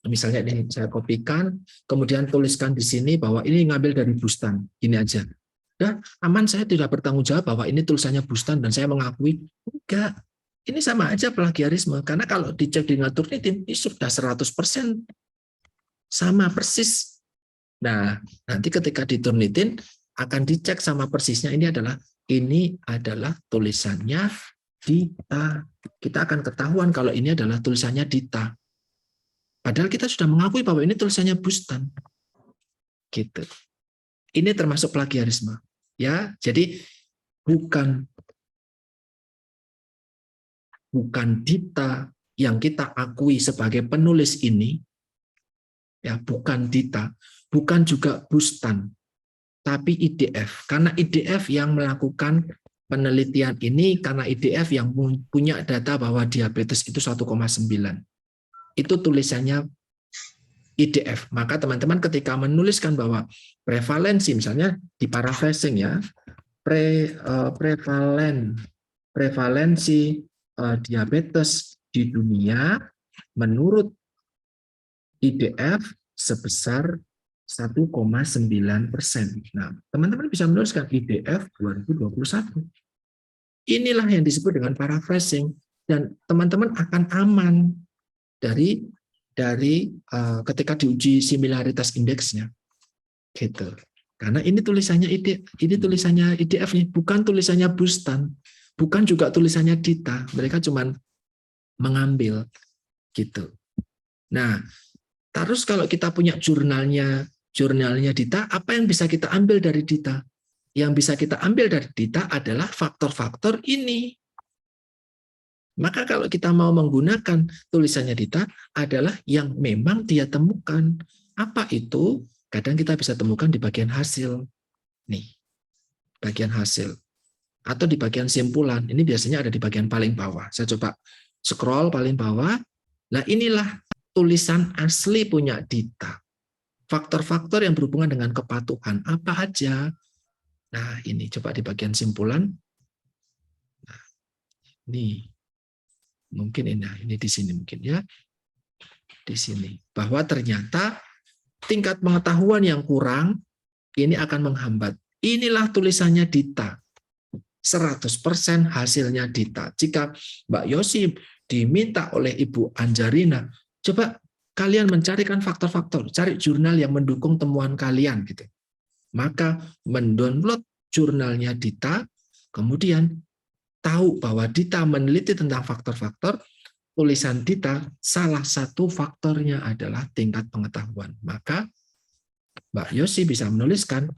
misalnya ini saya kopikan, kemudian tuliskan di sini bahwa ini ngambil dari Bustan. Ini aja. Dan aman, saya tidak bertanggung jawab bahwa ini tulisannya Bustan dan saya mengakui enggak. Ini sama aja plagiarisme karena kalau dicek di Turnitin ini sudah 100% sama persis. Nah, nanti ketika di Turnitin akan dicek sama persisnya ini adalah tulisannya Dita. Kita akan ketahuan kalau ini adalah tulisannya Dita. Padahal kita sudah mengakui bahwa ini tulisannya Bustan. Gitu. Ini termasuk plagiarisme. Ya, jadi bukan Dita yang kita akui sebagai penulis ini, ya bukan Dita, bukan juga Bustan, tapi IDF. Karena IDF yang melakukan penelitian ini, karena IDF yang punya data bahwa diabetes itu 1,9. Itu tulisannya IDF. Maka teman-teman ketika menuliskan bahwa prevalensi, misalnya di paraphrasing ya, prevalensi diabetes di dunia menurut IDF sebesar 1,9%. Nah, teman-teman bisa menuliskan IDF 2021. Inilah yang disebut dengan paraphrasing, dan teman-teman akan aman dari ketika diuji similaritas indeksnya, gitu. Karena ini tulisannya IDF nih, bukan tulisannya Bustan, bukan juga tulisannya Dita. Mereka cuma mengambil, gitu. Nah, terus kalau kita punya jurnalnya Dita, apa yang bisa kita ambil dari Dita? Yang bisa kita ambil dari Dita adalah faktor-faktor ini. Maka kalau kita mau menggunakan tulisannya Dita adalah yang memang dia temukan. Apa itu? Kadang kita bisa temukan di bagian hasil. Nih, bagian hasil. Atau di bagian simpulan. Ini biasanya ada di bagian paling bawah. Saya coba scroll paling bawah. Nah, inilah tulisan asli punya Dita. faktor-faktor yang berhubungan dengan kepatuhan apa aja. Nah, ini coba di bagian simpulan. Nah, ini mungkin ini di sini mungkin ya. Di sini bahwa ternyata tingkat pengetahuan yang kurang ini akan menghambat. Inilah tulisannya Dita. 100% hasilnya Dita. Jika Mbak Yosi diminta oleh Ibu Anjarina, coba kalian mencarikan faktor-faktor, cari jurnal yang mendukung temuan kalian gitu. Maka mendownload jurnalnya Dita, kemudian tahu bahwa Dita meneliti tentang faktor-faktor, tulisan Dita salah satu faktornya adalah tingkat pengetahuan. Maka Mbak Yosi bisa menuliskan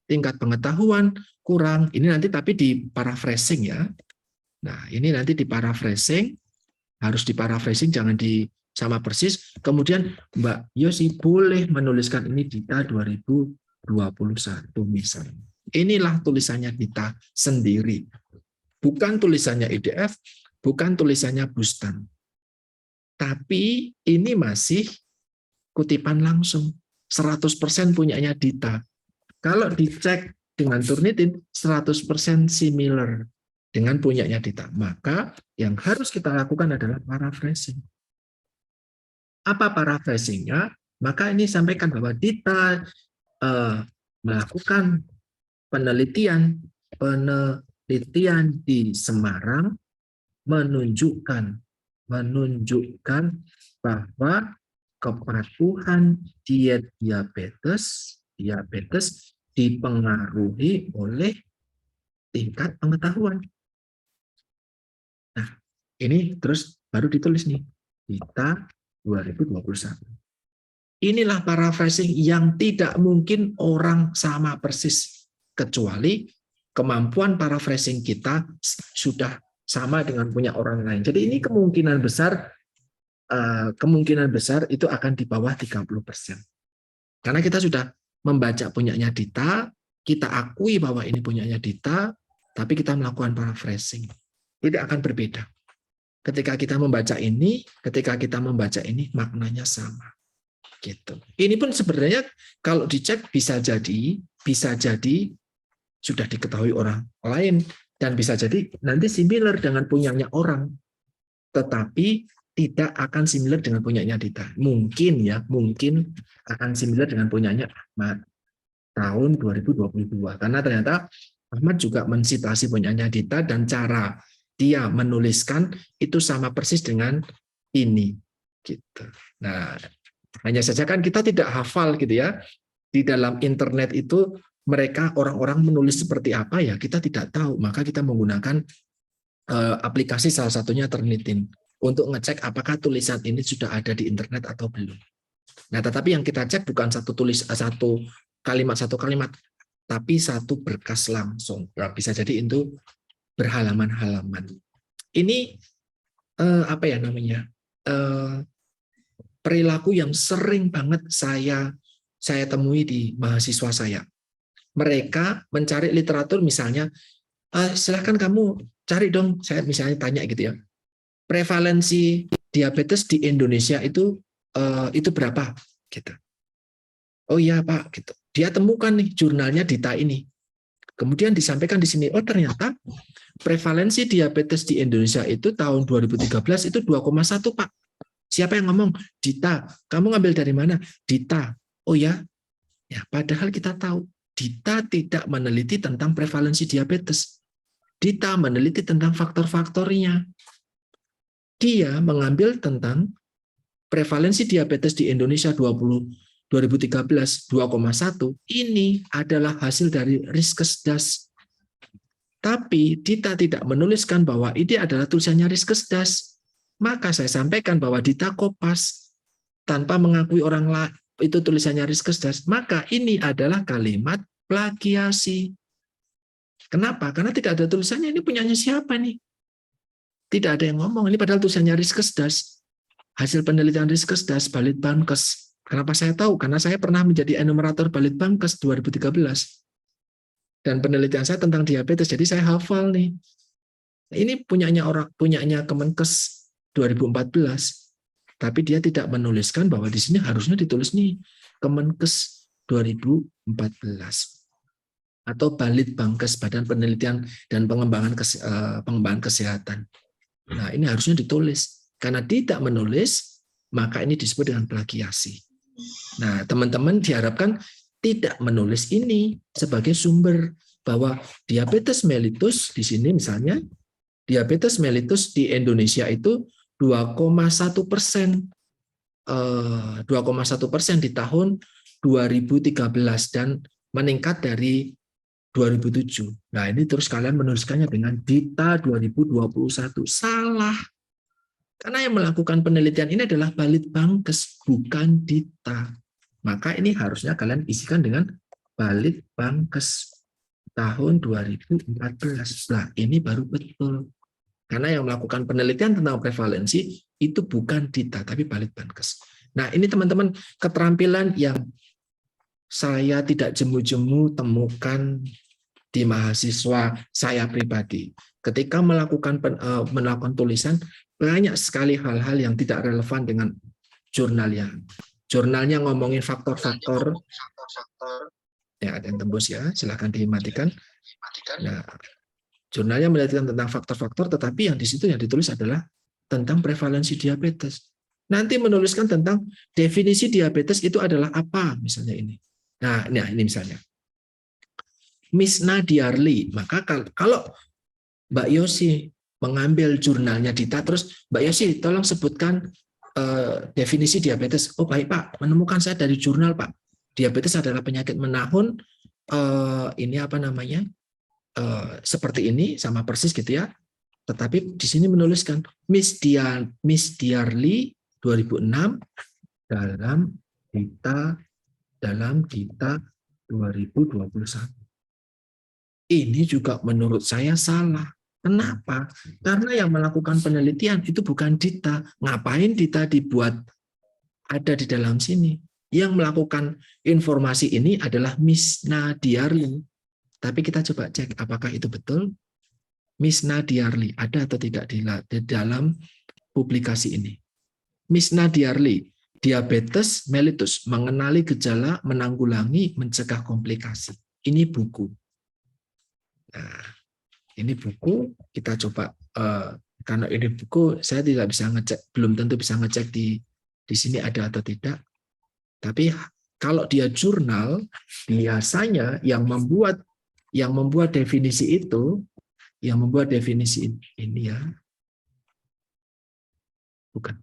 tingkat pengetahuan kurang, ini nanti tapi di paraphrasing ya. Nah, ini nanti di paraphrasing, harus di paraphrasing, jangan di sama persis. Kemudian Mbak Yosi boleh menuliskan ini Dita 2021 misalnya. Inilah tulisannya Dita sendiri. Bukan tulisannya IDF, bukan tulisannya Bustan. Tapi ini masih kutipan langsung. 100% punyanya Dita. Kalau dicek dengan Turnitin 100% similar dengan punyanya Dita. Maka yang harus kita lakukan adalah paraphrasing. Apa paraphrasingnya? Maka ini sampaikan bahwa Dita melakukan penelitian di Semarang menunjukkan bahwa kepatuhan diet diabetes dipengaruhi oleh tingkat pengetahuan. Nah, ini terus baru ditulis nih, Dita 2021. Inilah paraphrasing yang tidak mungkin orang sama persis, kecuali kemampuan paraphrasing kita sudah sama dengan punya orang lain. Jadi ini kemungkinan besar itu akan di bawah 30%. Karena kita sudah membaca punyanya Dita, kita akui bahwa ini punyanya Dita, tapi kita melakukan paraphrasing. Tidak akan berbeda. Ketika kita membaca ini, maknanya sama. Gitu. Ini pun sebenarnya kalau dicek bisa jadi sudah diketahui orang lain, dan bisa jadi nanti similar dengan punyanya orang, tetapi tidak akan similar dengan punyanya Dita. Mungkin akan similar dengan punyanya Ahmad tahun 2022. Karena ternyata Ahmad juga mensitasi punyanya Dita dan cara dia menuliskan itu sama persis dengan ini. Gitu. Nah, hanya saja kan kita tidak hafal gitu ya. Di dalam internet itu mereka orang-orang menulis seperti apa ya kita tidak tahu. Maka kita menggunakan aplikasi salah satunya Turnitin untuk ngecek apakah tulisan ini sudah ada di internet atau belum. Nah, tetapi yang kita cek bukan satu kalimat, tapi satu berkas langsung. Nah, bisa jadi itu berhalaman-halaman. Ini perilaku yang sering banget saya temui di mahasiswa saya. Mereka mencari literatur misalnya, silahkan kamu cari dong, saya misalnya tanya gitu ya, prevalensi diabetes di Indonesia itu berapa? Gitu. Oh iya Pak, gitu. Dia temukan nih jurnalnya Dita ini. Kemudian disampaikan di sini, oh ternyata prevalensi diabetes di Indonesia itu tahun 2013 itu 2,1 Pak. Siapa yang ngomong? Dita. Kamu ngambil dari mana? Dita. Oh ya, ya padahal kita tahu Dita tidak meneliti tentang prevalensi diabetes. Dita meneliti tentang faktor-faktornya. Dia mengambil tentang prevalensi diabetes di Indonesia 2013 2,1. Ini adalah hasil dari Riskesdas. Tapi Dita tidak menuliskan bahwa ini adalah tulisannya Riskesdas. Maka saya sampaikan bahwa Dita kopas tanpa mengakui orang lain itu tulisannya Riskesdas. Maka ini adalah kalimat plagiasi. Kenapa? Karena tidak ada tulisannya. Ini punyanya siapa nih? Tidak ada yang ngomong. Ini padahal tulisannya Riskesdas. Hasil penelitian Riskesdas, Balitbangkes. Kenapa saya tahu? Karena saya pernah menjadi enumerator Balitbangkes 2013. Dan penelitian saya tentang diabetes, jadi saya hafal nih. Ini punyanya Kemenkes 2014. Tapi dia tidak menuliskan bahwa di sini harusnya ditulis nih Kemenkes 2014 atau Balitbangkes, Badan Penelitian dan Pengembangan Kesehatan. Nah, ini harusnya ditulis. Karena tidak menulis, maka ini disebut dengan plagiasi. Nah, teman-teman diharapkan tidak menulis ini sebagai sumber bahwa diabetes mellitus di sini misalnya, diabetes mellitus di Indonesia itu 2,1% 2,1% di tahun 2013 dan meningkat dari 2007. Nah, ini terus kalian menuliskannya dengan Dita 2021. Salah. Karena yang melakukan penelitian ini adalah Balitbangkes, bukan Dita. Maka ini harusnya kalian isikan dengan Balitbangkes tahun 2014. Nah, ini baru betul. Karena yang melakukan penelitian tentang prevalensi itu bukan Dita, tapi Balitbangkes. Nah, ini teman-teman keterampilan yang saya tidak jemu-jemu temukan di mahasiswa saya pribadi. Ketika melakukan tulisan, banyak sekali hal-hal yang tidak relevan dengan jurnalnya. Jurnalnya ngomongin faktor-faktor. Ya, ada yang tembus ya, silahkan dimatikan. Nah, jurnalnya menelitikan tentang faktor-faktor, tetapi yang di situ yang ditulis adalah tentang prevalensi diabetes. Nanti menuliskan tentang definisi diabetes itu adalah apa, misalnya ini. Nah, ini misalnya. Miss Nadiarli, maka kalau Mbak Yosi mengambil jurnalnya Dita, terus Mbak Yosi tolong sebutkan definisi diabetes. Oh baik Pak, menemukan saya dari jurnal Pak. Diabetes adalah penyakit menahun, ini apa namanya, seperti ini, sama persis gitu ya. Tetapi di sini menuliskan Miss Diarli 2006 dalam Dita 2021. Ini juga menurut saya salah. Kenapa? Karena yang melakukan penelitian itu bukan Dita. Ngapain Dita dibuat ada di dalam sini? Yang melakukan informasi ini adalah Miss Nadiarli. Tapi kita coba cek apakah itu betul. Miss Nadiarli ada atau tidak di dalam publikasi ini. Miss Nadiarli, diabetes mellitus, mengenali gejala, menanggulangi, mencegah komplikasi. Ini buku. Nah, ini buku kita coba karena ini buku saya tidak bisa ngecek, belum tentu bisa ngecek di sini ada atau tidak. Tapi kalau dia jurnal, biasanya yang membuat definisi itu, yang membuat definisi ini ya, bukan.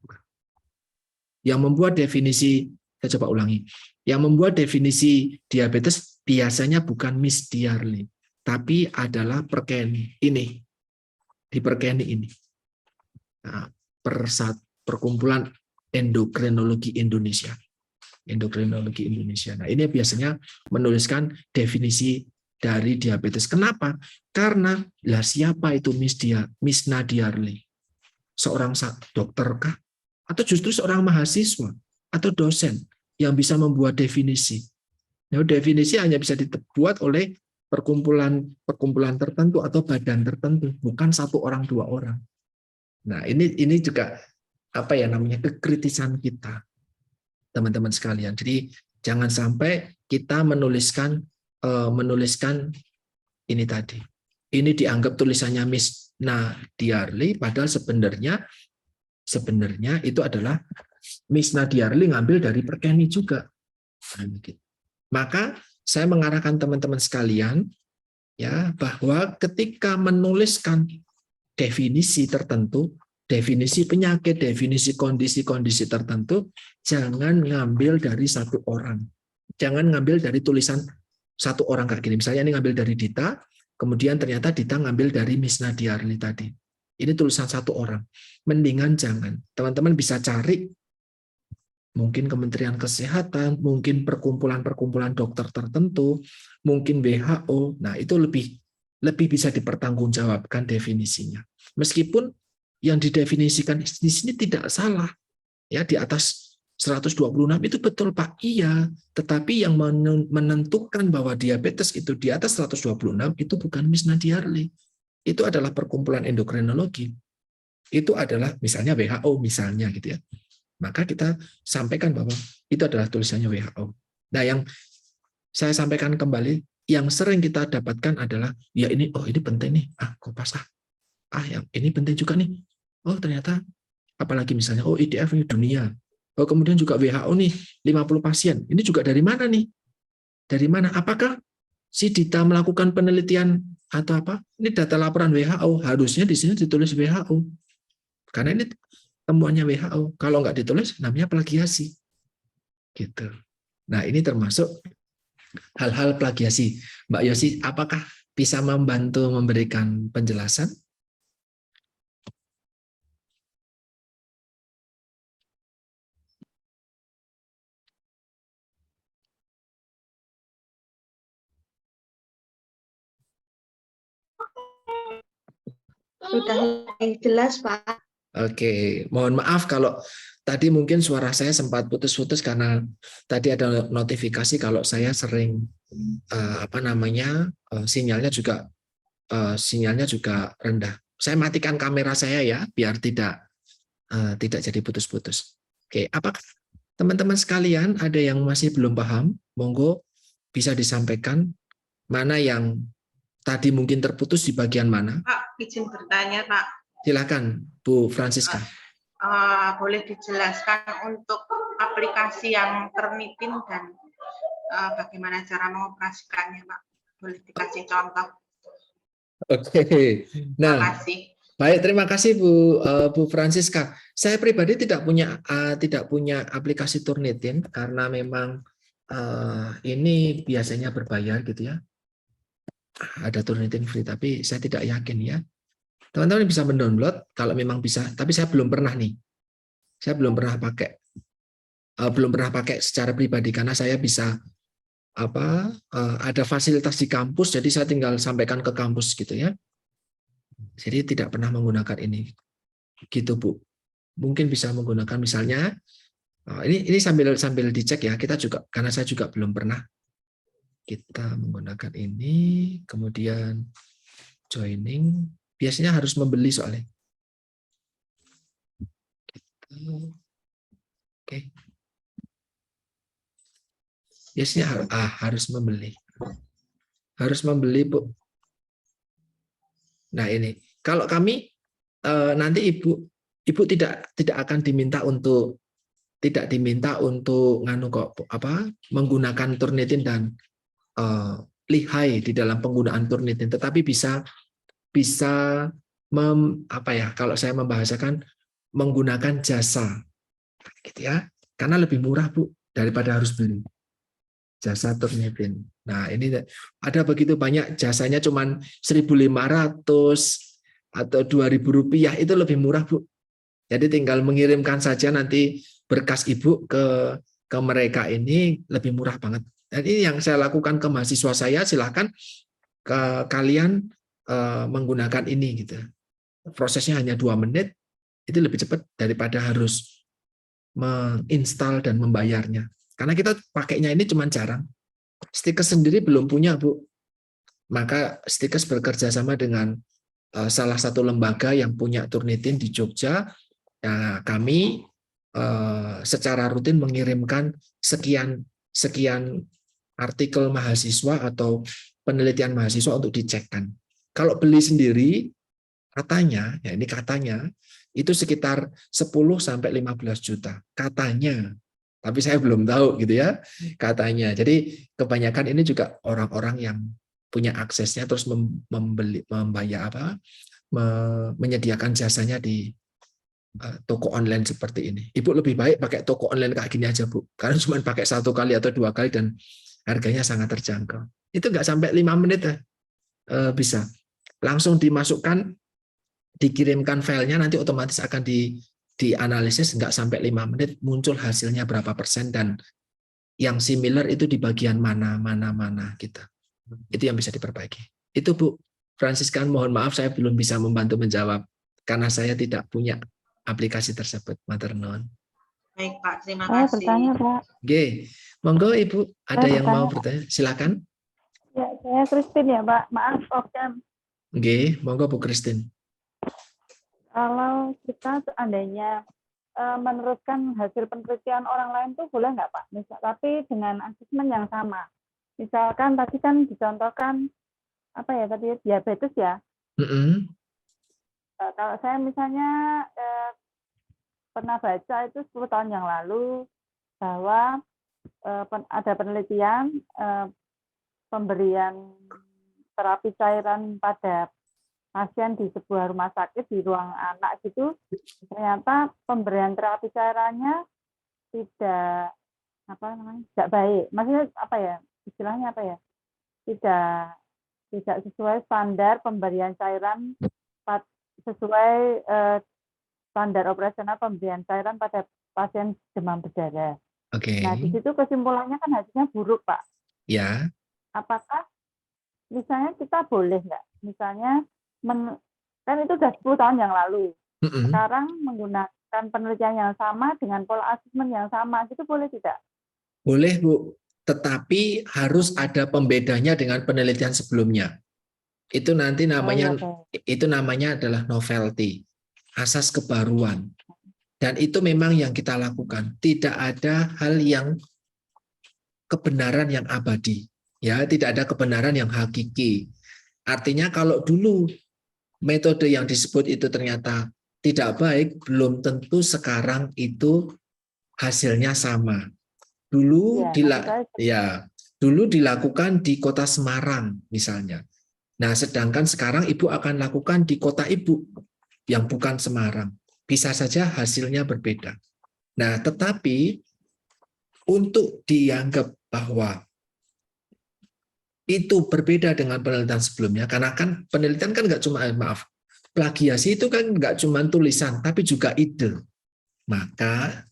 Yang membuat definisi, saya coba ulangi, yang membuat definisi diabetes biasanya bukan Miss Diarli, tapi adalah Perkeni ini, di Perkeni ini. Nah, perkumpulan endokrinologi Indonesia. Endokrinologi Indonesia. Nah, ini biasanya menuliskan definisi dari diabetes. Kenapa? Karena lah siapa itu Miss Nadiarli? Seorang dokter kah? Atau justru seorang mahasiswa atau dosen yang bisa membuat definisi? Nah, definisi hanya bisa dibuat oleh perkumpulan tertentu atau badan tertentu, bukan satu orang, dua orang. Nah, ini juga apa ya namanya kekritisan kita, teman-teman sekalian. Jadi jangan sampai kita menuliskan ini tadi. Ini dianggap tulisannya Miss Nadiarli, padahal sebenarnya itu adalah Miss Nadiarli ngambil dari Perkeni juga. Maka saya mengarahkan teman-teman sekalian ya bahwa ketika menuliskan definisi tertentu, definisi penyakit, definisi kondisi-kondisi tertentu, jangan ngambil dari satu orang. Jangan ngambil dari tulisan satu orang kayak gini. Misalnya ini ngambil dari Dita, kemudian ternyata Dita ngambil dari Miss Nadiarli tadi. Ini tulisan satu orang. Mendingan jangan. Teman-teman bisa cari mungkin Kementerian Kesehatan, mungkin perkumpulan-perkumpulan dokter tertentu, mungkin WHO. Nah, itu lebih bisa dipertanggungjawabkan definisinya. Meskipun yang didefinisikan di sini tidak salah. Ya, di atas 126 itu betul Pak, iya. Tetapi yang menentukan bahwa diabetes itu di atas 126 itu bukan Miss Nadiarli. Itu adalah perkumpulan endokrinologi. Itu adalah misalnya WHO misalnya gitu ya. maka kita sampaikan bahwa itu adalah tulisannya WHO. Nah, yang saya sampaikan kembali, yang sering kita dapatkan adalah, ya ini, oh ini penting nih, Kompas yang ini penting juga nih. Oh ternyata, apalagi misalnya, oh IDF ini dunia. Oh kemudian juga WHO nih, 50 pasien. Ini juga dari mana nih? Dari mana? Apakah si Dita melakukan penelitian atau apa? Ini data laporan WHO. Harusnya di sini ditulis WHO. Karena ini temuannya WHO. Kalau nggak ditulis, namanya plagiasi. Gitu. Nah ini termasuk hal-hal plagiasi. Mbak Yosi, apakah bisa membantu memberikan penjelasan?
Sudah lebih jelas, Pak.
Oke, mohon maaf kalau tadi mungkin suara saya sempat putus-putus karena tadi ada notifikasi kalau saya sering sinyalnya juga rendah. Saya matikan kamera saya ya biar tidak jadi putus-putus. Oke, apakah teman-teman sekalian ada yang masih belum paham? Monggo bisa disampaikan mana yang tadi mungkin terputus di bagian mana?
Pak, izin bertanya, Pak.
Silakan, Bu Francisca.
Boleh dijelaskan untuk aplikasi yang Turnitin dan bagaimana cara mengoperasikannya, Pak? Boleh dikasih contoh?
Oke. Nah,
Terima kasih.
baik, terima kasih Bu Francisca. Saya pribadi tidak punya aplikasi Turnitin karena memang ini biasanya berbayar gitu ya. Ada Turnitin free, tapi saya tidak yakin ya. Teman-teman bisa mendownload kalau memang bisa, tapi saya belum pernah nih. Saya belum pernah pakai secara pribadi karena saya bisa ada fasilitas di kampus, jadi saya tinggal sampaikan ke kampus gitu ya. Jadi tidak pernah menggunakan ini, gitu Bu. Mungkin bisa menggunakan misalnya ini sambil dicek ya. Kita juga karena saya juga belum pernah. Kita menggunakan ini, kemudian joining. Biasanya harus membeli soalnya. Oke. Biasanya harus membeli. Harus membeli, Bu. Nah, ini. Kalau kami nanti Ibu tidak akan diminta untuk menggunakan Turnitin dan lihai di dalam penggunaan Turnitin, tetapi bisa kalau saya membahasakan menggunakan jasa gitu ya, karena lebih murah Bu daripada harus beli jasa Turnitin. Nah ini ada begitu banyak jasanya, cuman 1.500 atau 2.000 rupiah, itu lebih murah Bu. Jadi tinggal mengirimkan saja nanti berkas Ibu ke mereka, ini lebih murah banget. Dan ini yang saya lakukan ke mahasiswa saya, silahkan kalian menggunakan ini gitu. Prosesnya hanya 2 menit, itu lebih cepat daripada harus menginstal dan membayarnya. Karena kita pakainya ini cuma jarang. Stikers sendiri belum punya, Bu. Maka Stikers bekerja sama dengan salah satu lembaga yang punya Turnitin di Jogja. Nah, kami secara rutin mengirimkan sekian artikel mahasiswa atau penelitian mahasiswa untuk dicekkan. Kalau beli sendiri, katanya, ya ini katanya, itu sekitar 10-15 juta. Katanya. Tapi saya belum tahu gitu ya, katanya. Jadi kebanyakan ini juga orang-orang yang punya aksesnya terus menyediakan jasanya di toko online seperti ini. Ibu lebih baik pakai toko online kayak gini aja, Bu. Karena cuma pakai 1 kali atau 2 kali dan harganya sangat terjangkau. Itu nggak sampai 5 menit bisa. Langsung dimasukkan, dikirimkan filenya, nanti otomatis akan dianalisis, nggak sampai 5 menit muncul hasilnya berapa persen dan yang similar itu di bagian mana gitu. Itu yang bisa diperbaiki. Itu Bu Francisca, mohon maaf saya belum bisa membantu menjawab karena saya tidak punya aplikasi tersebut. Matur nuwun.
Baik Pak, terima
Saya
kasih.
bertanya Pak.
Oke, monggo Ibu ada
Saya
yang mau bertanya, silakan.
Ya, saya Christine ya Pak. Maaf off cam.
Oke, monggo Bu Christine.
Kalau kita seandainya meneruskan hasil penelitian orang lain tuh boleh nggak Pak? Tapi dengan asesmen yang sama. Misalkan tadi kan dicontohkan apa ya tadi diabetes ya. Kalau saya misalnya pernah baca itu 10 tahun yang lalu bahwa ada penelitian pemberian terapi cairan pada pasien di sebuah rumah sakit di ruang anak gitu, ternyata pemberian terapi cairannya tidak tidak baik. Maksudnya apa ya? Istilahnya apa ya? Tidak sesuai standar pemberian cairan sesuai standar operasional pemberian cairan pada pasien demam berdarah. Nah, di situ kesimpulannya kan hasilnya buruk, Pak.
Ya.
Apakah misalnya kita boleh nggak? Misalnya kan itu sudah 10 tahun yang lalu. Sekarang menggunakan penelitian yang sama dengan pola asesmen yang sama, itu boleh tidak?
Boleh, Bu. Tetapi harus ada pembedanya dengan penelitian sebelumnya. Itu nanti namanya itu namanya adalah novelty, asas kebaruan. Dan itu memang yang kita lakukan. Tidak ada hal yang kebenaran yang abadi. Ya, tidak ada kebenaran yang hakiki. Artinya kalau dulu metode yang disebut itu ternyata tidak baik, belum tentu sekarang itu hasilnya sama. Dulu dulu dilakukan di kota Semarang misalnya. Nah, sedangkan sekarang Ibu akan lakukan di kota Ibu yang bukan Semarang. Bisa saja hasilnya berbeda. Nah, tetapi untuk dianggap bahwa itu berbeda dengan penelitian sebelumnya, karena kan penelitian kan nggak cuma, plagiasi itu kan nggak cuma tulisan, tapi juga ide. Maka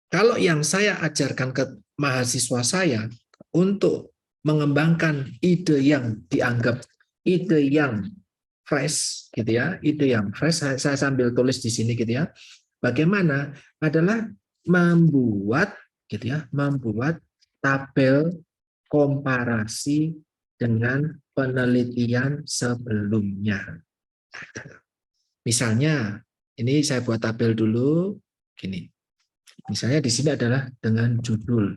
kalau yang saya ajarkan ke mahasiswa saya untuk mengembangkan ide yang dianggap ide yang fresh, gitu ya, ide yang fresh, saya sambil tulis di sini, gitu ya. Bagaimana? Adalah membuat, gitu ya, membuat tabel komparasi dengan penelitian sebelumnya. Misalnya, ini saya buat tabel dulu, gini. Misalnya di sini adalah dengan judul,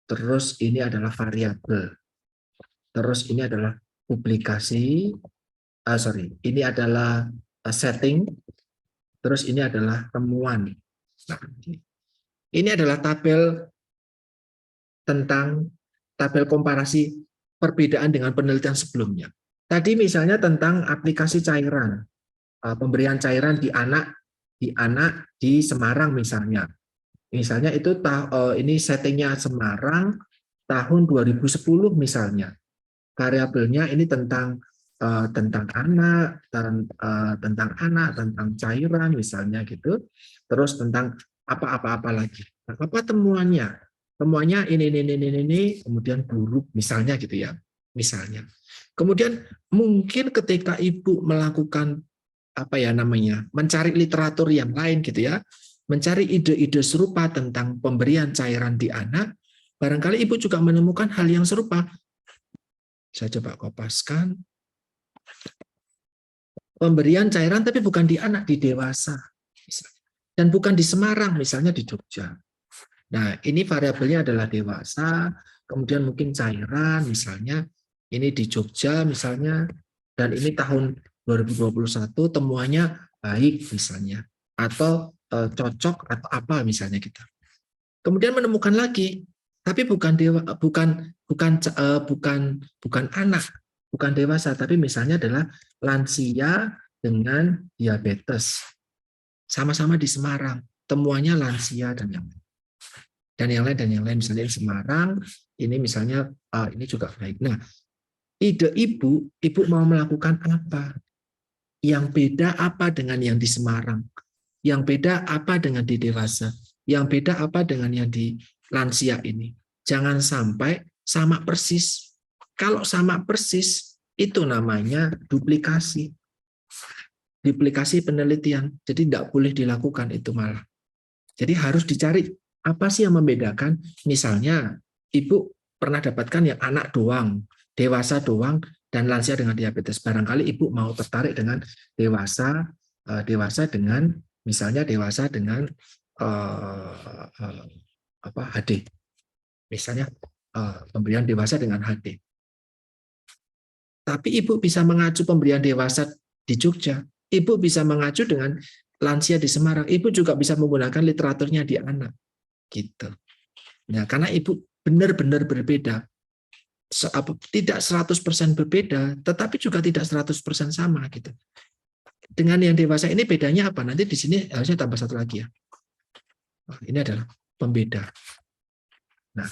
terus ini adalah variabel, terus ini adalah publikasi, ini adalah setting, terus ini adalah temuan. Nah, ini adalah tabel tentang tabel komparasi perbedaan dengan penelitian sebelumnya. Tadi misalnya tentang aplikasi cairan, pemberian cairan di anak di Semarang misalnya. Misalnya itu ini settingnya Semarang tahun 2010 misalnya. Variabelnya ini tentang anak, tentang cairan misalnya gitu. Terus tentang apa lagi. Apa temuannya? Temuannya ini, kemudian buruk misalnya gitu ya. Misalnya. Kemudian mungkin ketika Ibu melakukan mencari literatur yang lain gitu ya, mencari ide-ide serupa tentang pemberian cairan di anak, barangkali Ibu juga menemukan hal yang serupa. Saya coba kopaskan. Pemberian cairan tapi bukan di anak, di dewasa. Dan bukan di Semarang, misalnya di Jogja. Nah, ini variabelnya adalah dewasa, kemudian mungkin cairan, misalnya ini di Jogja, misalnya, dan ini tahun 2021, temuannya baik, misalnya, atau cocok, atau apa, misalnya kita. Kemudian menemukan lagi, tapi bukan anak, bukan dewasa, tapi misalnya adalah lansia dengan diabetes. Sama-sama di Semarang, temuannya lansia dan yang lain, misalnya di Semarang, ini misalnya ini juga baik. Nah, ide Ibu mau melakukan apa? Yang beda apa dengan yang di Semarang? Yang beda apa dengan di dewasa? Yang beda apa dengan yang di lansia ini? Jangan sampai sama persis. Kalau sama persis, itu namanya duplikasi. Duplikasi penelitian. Jadi tidak boleh dilakukan itu malah. Jadi harus dicari apa sih yang membedakan? Misalnya, Ibu pernah dapatkan yang anak doang, dewasa doang, dan lansia dengan diabetes. Barangkali Ibu mau tertarik dengan dewasa dengan Misalnya dewasa dengan HD. Misalnya pemberian dewasa dengan HD. Tapi ibu bisa mengacu pemberian dewasa di Jogja. Ibu bisa mengacu dengan lansia di Semarang. Ibu juga bisa menggunakan literaturnya di anak. Gitu. Nah, karena ibu benar-benar berbeda. Tidak 100% berbeda, tetapi juga tidak 100% sama gitu. Dengan yang dewasa ini bedanya apa? Nanti di sini harusnya tambah satu lagi ya. Ini adalah pembeda. Nah,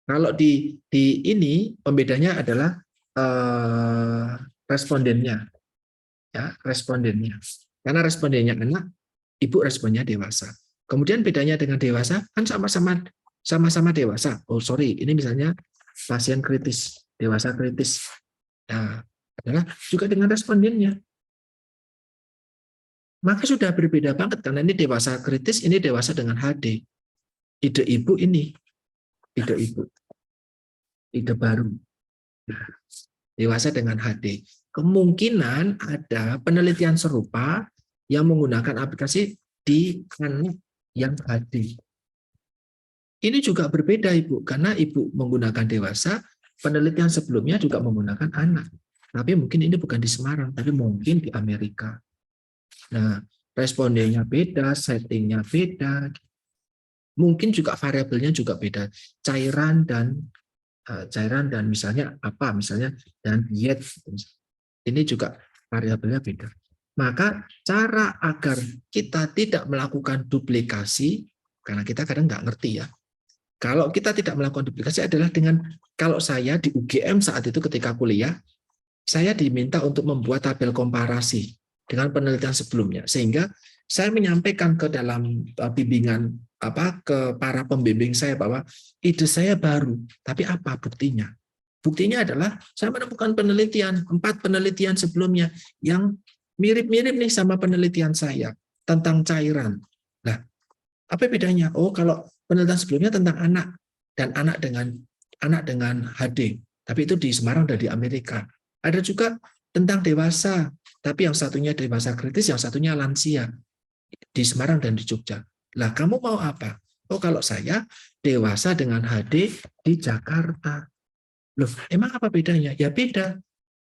kalau di ini pembedanya adalah respondennya. Ya, respondennya. Karena respondennya anak, ibu responnya dewasa. Kemudian bedanya dengan dewasa kan sama-sama dewasa. Oh, sorry, ini misalnya pasien kritis, dewasa kritis. Nah, adalah juga dengan respondennya. Maka sudah berbeda banget karena ini dewasa kritis, ini dewasa dengan HD. Ide ibu ini, ide ibu. Ide baru. Nah, dewasa dengan HD. Kemungkinan ada penelitian serupa yang menggunakan aplikasi di anak yang HD. Ini juga berbeda, Ibu, karena Ibu menggunakan dewasa, penelitian sebelumnya juga menggunakan anak. Tapi mungkin ini bukan di Semarang, tapi mungkin di Amerika. Nah, respondennya beda, settingnya beda. Mungkin juga variabelnya juga beda. Cairan dan misalnya apa, misalnya dan diet. Ini juga variabelnya beda. Maka cara agar kita tidak melakukan duplikasi, karena kita kadang nggak ngerti ya. Kalau kita tidak melakukan duplikasi adalah dengan, kalau saya di UGM saat itu ketika kuliah, saya diminta untuk membuat tabel komparasi dengan penelitian sebelumnya. Sehingga saya menyampaikan ke dalam bimbingan ke para pembimbing saya bahwa ide saya baru, tapi apa buktinya? Buktinya adalah saya menemukan 4 penelitian sebelumnya yang mirip-mirip nih sama penelitian saya tentang cairan. Nah, apa bedanya? Oh, kalau penelitian sebelumnya tentang anak dan anak dengan HD, tapi itu di Semarang dan di Amerika. Ada juga tentang dewasa, tapi yang satunya dewasa kritis, yang satunya lansia di Semarang dan di Jogja. Lah, kamu mau apa? Oh, kalau saya dewasa dengan HD di Jakarta. Loh, emang apa bedanya? Ya beda.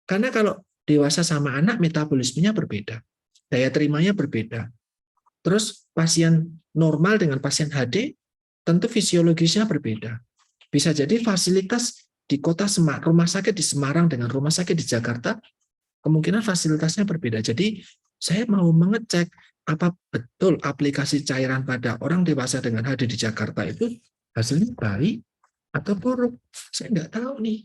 Karena kalau dewasa sama anak, metabolismenya berbeda. Daya terimanya berbeda. Terus pasien normal dengan pasien HD, tentu fisiologisnya berbeda. Bisa jadi fasilitas di kota Semarang, rumah sakit di Semarang dengan rumah sakit di Jakarta, kemungkinan fasilitasnya berbeda. Jadi saya mau mengecek apa betul aplikasi cairan pada orang dewasa dengan HD di Jakarta itu hasilnya baik atau buruk. Saya nggak tahu nih.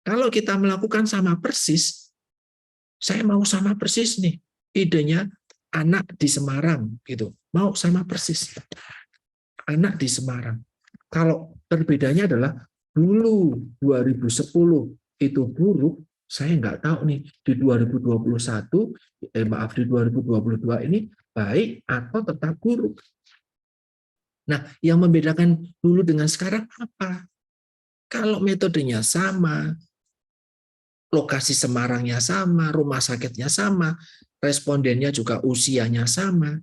Kalau kita melakukan sama persis, saya mau sama persis nih. Idenya anak di Semarang gitu, mau sama persis. Anak di Semarang. Kalau berbedanya adalah dulu 2010 itu buruk, saya nggak tahu nih di 2021, di 2022 ini baik atau tetap buruk. Nah, yang membedakan dulu dengan sekarang apa? Kalau metodenya sama, lokasi Semarangnya sama, rumah sakitnya sama, respondennya juga usianya sama,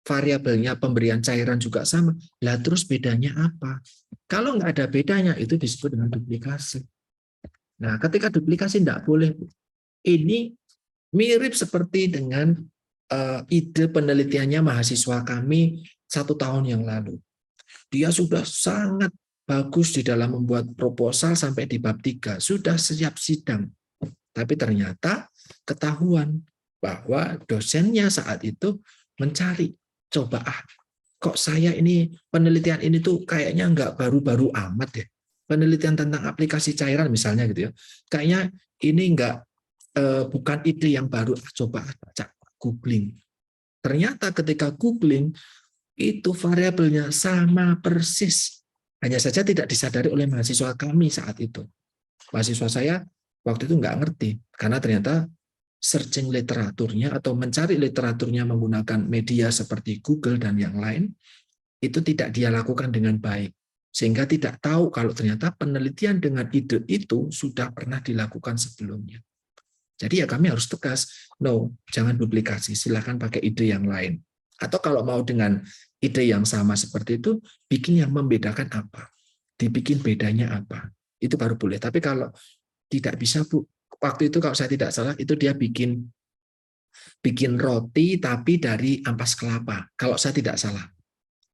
variabelnya pemberian cairan juga sama. Lah terus bedanya apa? Kalau nggak ada bedanya, itu disebut dengan duplikasi. Nah, ketika duplikasi nggak boleh. Ini mirip seperti dengan ide penelitiannya mahasiswa kami 1 tahun yang lalu. Dia sudah sangat bagus di dalam membuat proposal sampai di bab 3, sudah siap sidang. Tapi ternyata ketahuan bahwa dosennya saat itu mencari, coba kok saya ini penelitian ini tuh kayaknya nggak baru-baru amat ya. Penelitian tentang aplikasi cairan misalnya gitu ya. Kayaknya ini bukan ide yang baru, coba baca googling. Ternyata ketika googling itu variabelnya sama persis. Hanya saja tidak disadari oleh mahasiswa kami saat itu. Mahasiswa saya waktu itu nggak ngerti, karena ternyata searching literaturnya atau mencari literaturnya menggunakan media seperti Google dan yang lain, itu tidak dia lakukan dengan baik. Sehingga tidak tahu kalau ternyata penelitian dengan ide itu sudah pernah dilakukan sebelumnya. Jadi ya kami harus tegas, no, jangan duplikasi, silakan pakai ide yang lain. Atau kalau mau dengan ide yang sama seperti itu, bikin yang membedakan apa, dibikin bedanya apa, itu baru boleh. Tapi kalau tidak bisa, Bu, waktu itu kalau saya tidak salah itu dia bikin roti tapi dari ampas kelapa. Kalau saya tidak salah,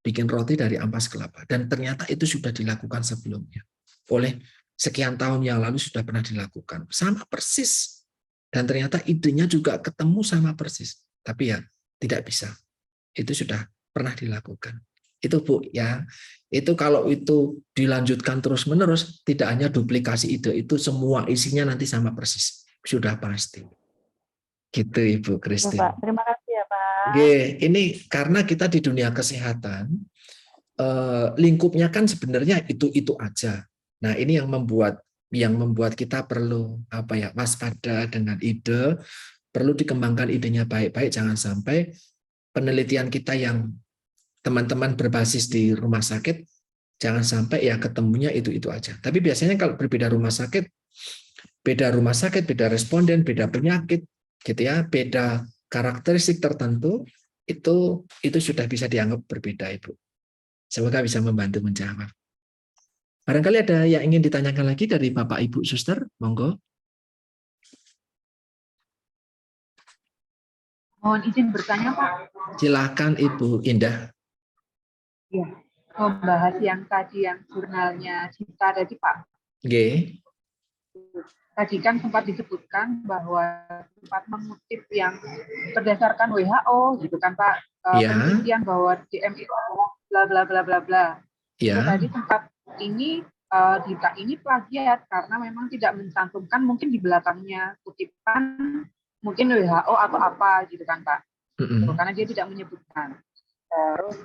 bikin roti dari ampas kelapa. Dan ternyata itu sudah dilakukan sebelumnya. Oleh sekian tahun yang lalu sudah pernah dilakukan. Sama persis. Dan ternyata idenya juga ketemu sama persis. Tapi ya tidak bisa. Itu sudah pernah dilakukan. Itu Bu ya. Itu kalau itu dilanjutkan terus-menerus, tidak hanya duplikasi ide, itu semua isinya nanti sama persis. Sudah pasti. Gitu Ibu Christine.
Pak, terima kasih ya Pak.
Oke, ini karena kita di dunia kesehatan, lingkupnya kan sebenarnya itu aja. Nah, ini yang membuat kita perlu waspada dengan ide, perlu dikembangkan idenya baik-baik, jangan sampai penelitian kita yang teman-teman berbasis di rumah sakit, jangan sampai ya ketemunya itu aja. Tapi biasanya kalau berbeda rumah sakit, beda responden, beda penyakit, gitu ya, beda karakteristik tertentu, itu sudah bisa dianggap berbeda, Ibu. Semoga bisa membantu menjawab. Barangkali ada yang ingin ditanyakan lagi dari Bapak Ibu Suster, monggo.
Mohon izin bertanya, Pak.
Silakan Ibu Indah.
Ya, membahas yang tadi yang jurnalnya Cita tadi, Pak.
G.
Tadi kan sempat disebutkan bahwa sempat mengutip yang berdasarkan WHO, gitu kan, Pak.
Ya.
Penelitian bahwa DM itu bla bla bla bla bla.
Ya.
Tadi sempat ini Dita ini plagiat karena memang tidak mencantumkan mungkin di belakangnya kutipan mungkin WHO atau apa gitu kan Pak. Karena dia tidak menyebutkan. Terus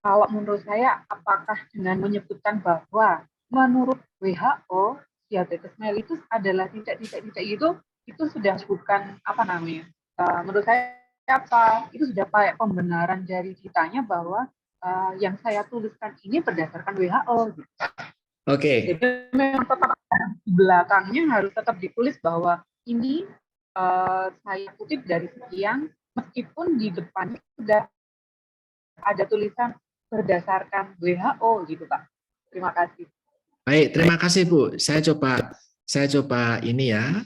kalau menurut saya apakah dengan menyebutkan bahwa menurut WHO diabetes mellitus adalah tidak itu sudah bukan apa namanya. Menurut saya apa itu sudah kayak pembenaran dari ditanya bahwa yang saya tuliskan ini berdasarkan WHO. Gitu.
Oke.
Jadi memang tetap di belakangnya harus tetap ditulis bahwa ini saya kutip dari sekian, meskipun di depannya sudah ada tulisan berdasarkan WHO gitu Pak. Terima kasih.
Baik, terima kasih Bu. Saya coba ini ya.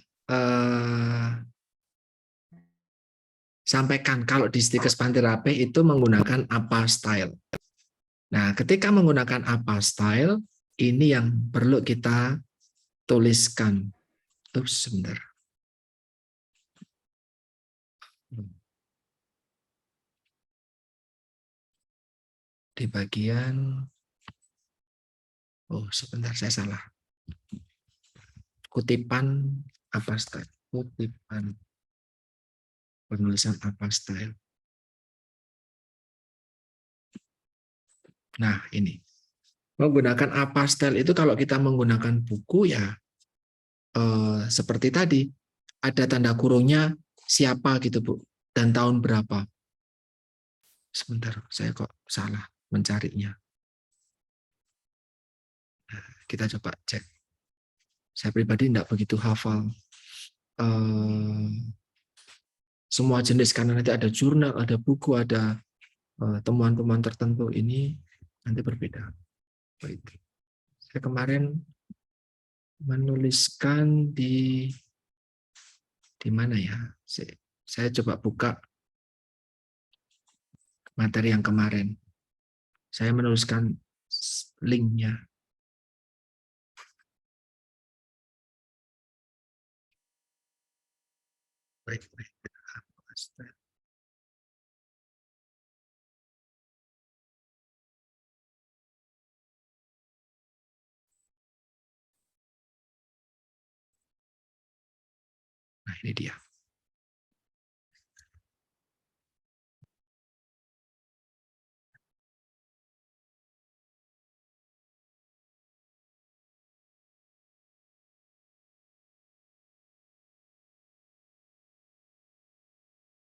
Sampaikan kalau di Stikes Panterape itu menggunakan apa style. Nah, ketika menggunakan apa style, ini yang perlu kita tuliskan. Sebentar. Di bagian, sebentar saya salah. Kutipan apa style? Kutipan penulisan apa style. Nah, ini. Menggunakan apa style itu kalau kita menggunakan buku ya seperti tadi. Ada tanda kurungnya siapa gitu, Bu. Dan tahun berapa. Sebentar, saya kok salah mencarinya. Nah, kita coba cek. Saya pribadi tidak begitu hafal semua jenis, karena nanti ada jurnal, ada buku, ada temuan-temuan tertentu, ini nanti berbeda. Saya kemarin menuliskan di mana ya? Saya coba buka materi yang kemarin. Saya menuliskan linknya. Baik. Nah, ini dia.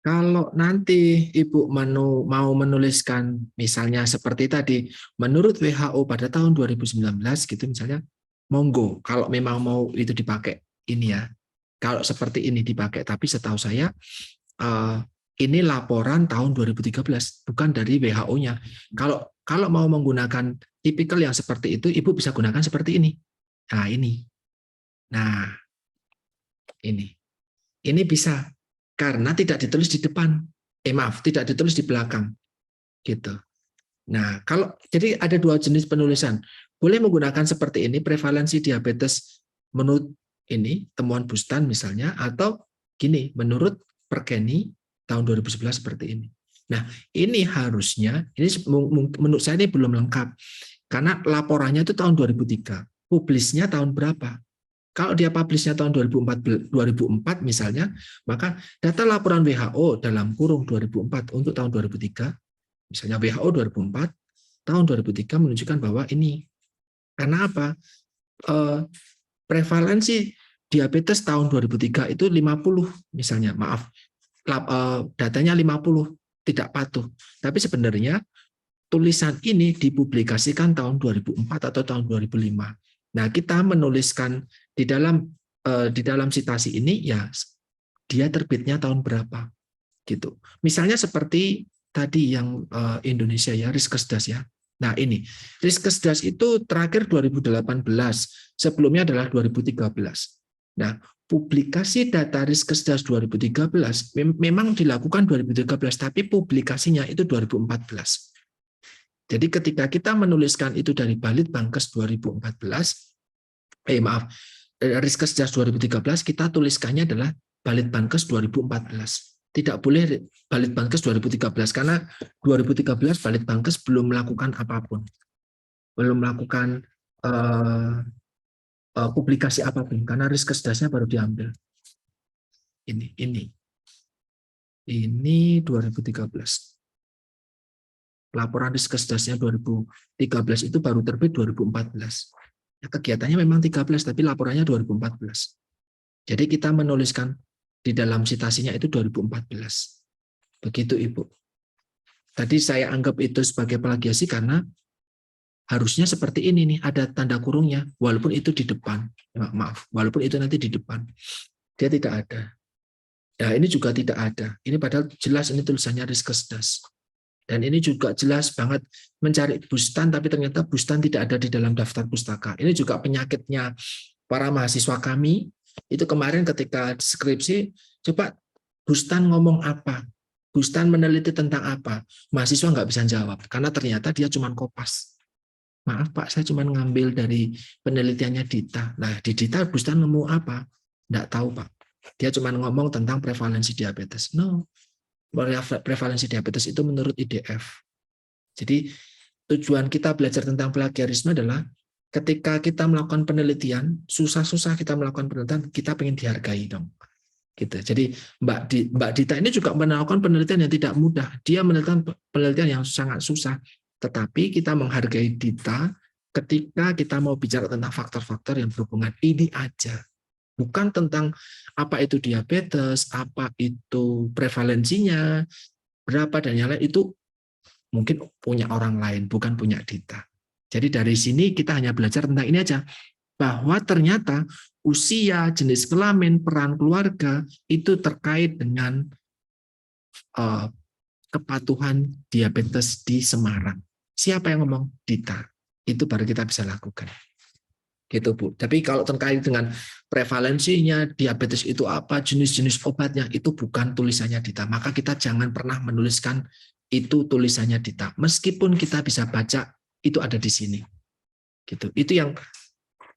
Kalau nanti Ibu mau menuliskan misalnya seperti tadi, menurut WHO pada tahun 2019 gitu misalnya, monggo kalau memang mau itu dipakai ini ya. Kalau seperti ini dipakai, tapi setahu saya ini laporan tahun 2013, bukan dari WHO-nya. Kalau mau menggunakan tipikal yang seperti itu, Ibu bisa gunakan seperti ini. Nah, ini. Nah, ini. Ini bisa karena tidak ditulis di depan. Maaf, tidak ditulis di belakang. Gitu. Nah, jadi ada dua jenis penulisan. Boleh menggunakan seperti ini, prevalensi diabetes menurut ini, temuan Bustan misalnya, atau gini, menurut Perkeni tahun 2011 seperti ini. Nah, ini harusnya, ini menurut saya ini belum lengkap, karena laporannya itu tahun 2003, publisnya tahun berapa? Kalau dia publisnya tahun 2004 misalnya, maka data laporan WHO dalam kurung 2004 untuk tahun 2003, misalnya WHO 2004, tahun 2003 menunjukkan bahwa ini. Karena apa? Prevalensi diabetes tahun 2003 itu 50 misalnya, maaf, datanya 50, tidak patuh. Tapi sebenarnya tulisan ini dipublikasikan tahun 2004 atau tahun 2005. Nah, kita menuliskan di dalam citasi ini, ya dia terbitnya tahun berapa. Gitu. Misalnya seperti tadi yang Indonesia ya, Riskesdas ya. Nah ini, Riskesdas itu terakhir 2018, sebelumnya adalah 2013. Nah, publikasi data Riskesdas 2013 memang dilakukan 2013, tapi publikasinya itu 2014. Jadi ketika kita menuliskan itu dari Balitbangkes 2014, Riskesdas 2013, kita tuliskannya adalah Balitbangkes 2014. Tidak boleh Balitbangkes 2013 karena 2013 Balitbangkes belum melakukan apapun, belum melakukan publikasi apapun karena Riskesdasnya baru diambil. Ini 2013. Laporan Riskesdasnya 2013 itu baru terbit 2014. Ya, kegiatannya memang 13 tapi laporannya 2014. Jadi kita menuliskan di dalam citasinya itu 2014. Begitu Ibu. Tadi saya anggap itu sebagai plagiasi karena harusnya seperti ini nih, ada tanda kurungnya, walaupun itu di depan. Maaf, walaupun itu nanti di depan. Dia tidak ada. Nah, ini juga tidak ada. Ini padahal jelas ini tulisannya Riskesdas. Dan ini juga jelas banget mencari Bustan, tapi ternyata Bustan tidak ada di dalam daftar pustaka. Ini juga penyakitnya para mahasiswa kami. Itu kemarin ketika skripsi, coba Bustan ngomong apa? Bustan meneliti tentang apa? Mahasiswa nggak bisa jawab, karena ternyata dia cuma kopas. Maaf Pak, saya cuma ngambil dari penelitiannya Dita. Nah, di Dita Bustan ngomong apa? Nggak tahu Pak. Dia cuma ngomong tentang prevalensi diabetes. No, prevalensi diabetes itu menurut IDF. Jadi tujuan kita belajar tentang plagiarisme adalah ketika kita melakukan penelitian, susah-susah kita melakukan penelitian, kita pengen dihargai dong. Gitu. Jadi Mbak Dita ini juga melakukan penelitian yang tidak mudah. Dia melakukan penelitian yang sangat susah. Tetapi kita menghargai Dita ketika kita mau bicara tentang faktor-faktor yang berhubungan ini aja. Bukan tentang apa itu diabetes, apa itu prevalensinya, berapa dan yang lain, itu mungkin punya orang lain, bukan punya Dita. Jadi dari sini kita hanya belajar tentang ini aja, bahwa ternyata usia, jenis kelamin, peran keluarga itu terkait dengan kepatuhan diabetes di Semarang. Siapa yang ngomong? Dita. Itu baru kita bisa lakukan. Gitu Bu. Tapi kalau terkait dengan prevalensinya, diabetes itu apa, jenis-jenis obatnya, itu bukan tulisannya Dita. Maka kita jangan pernah menuliskan itu tulisannya Dita. Meskipun kita bisa baca, itu ada di sini. Gitu. Itu yang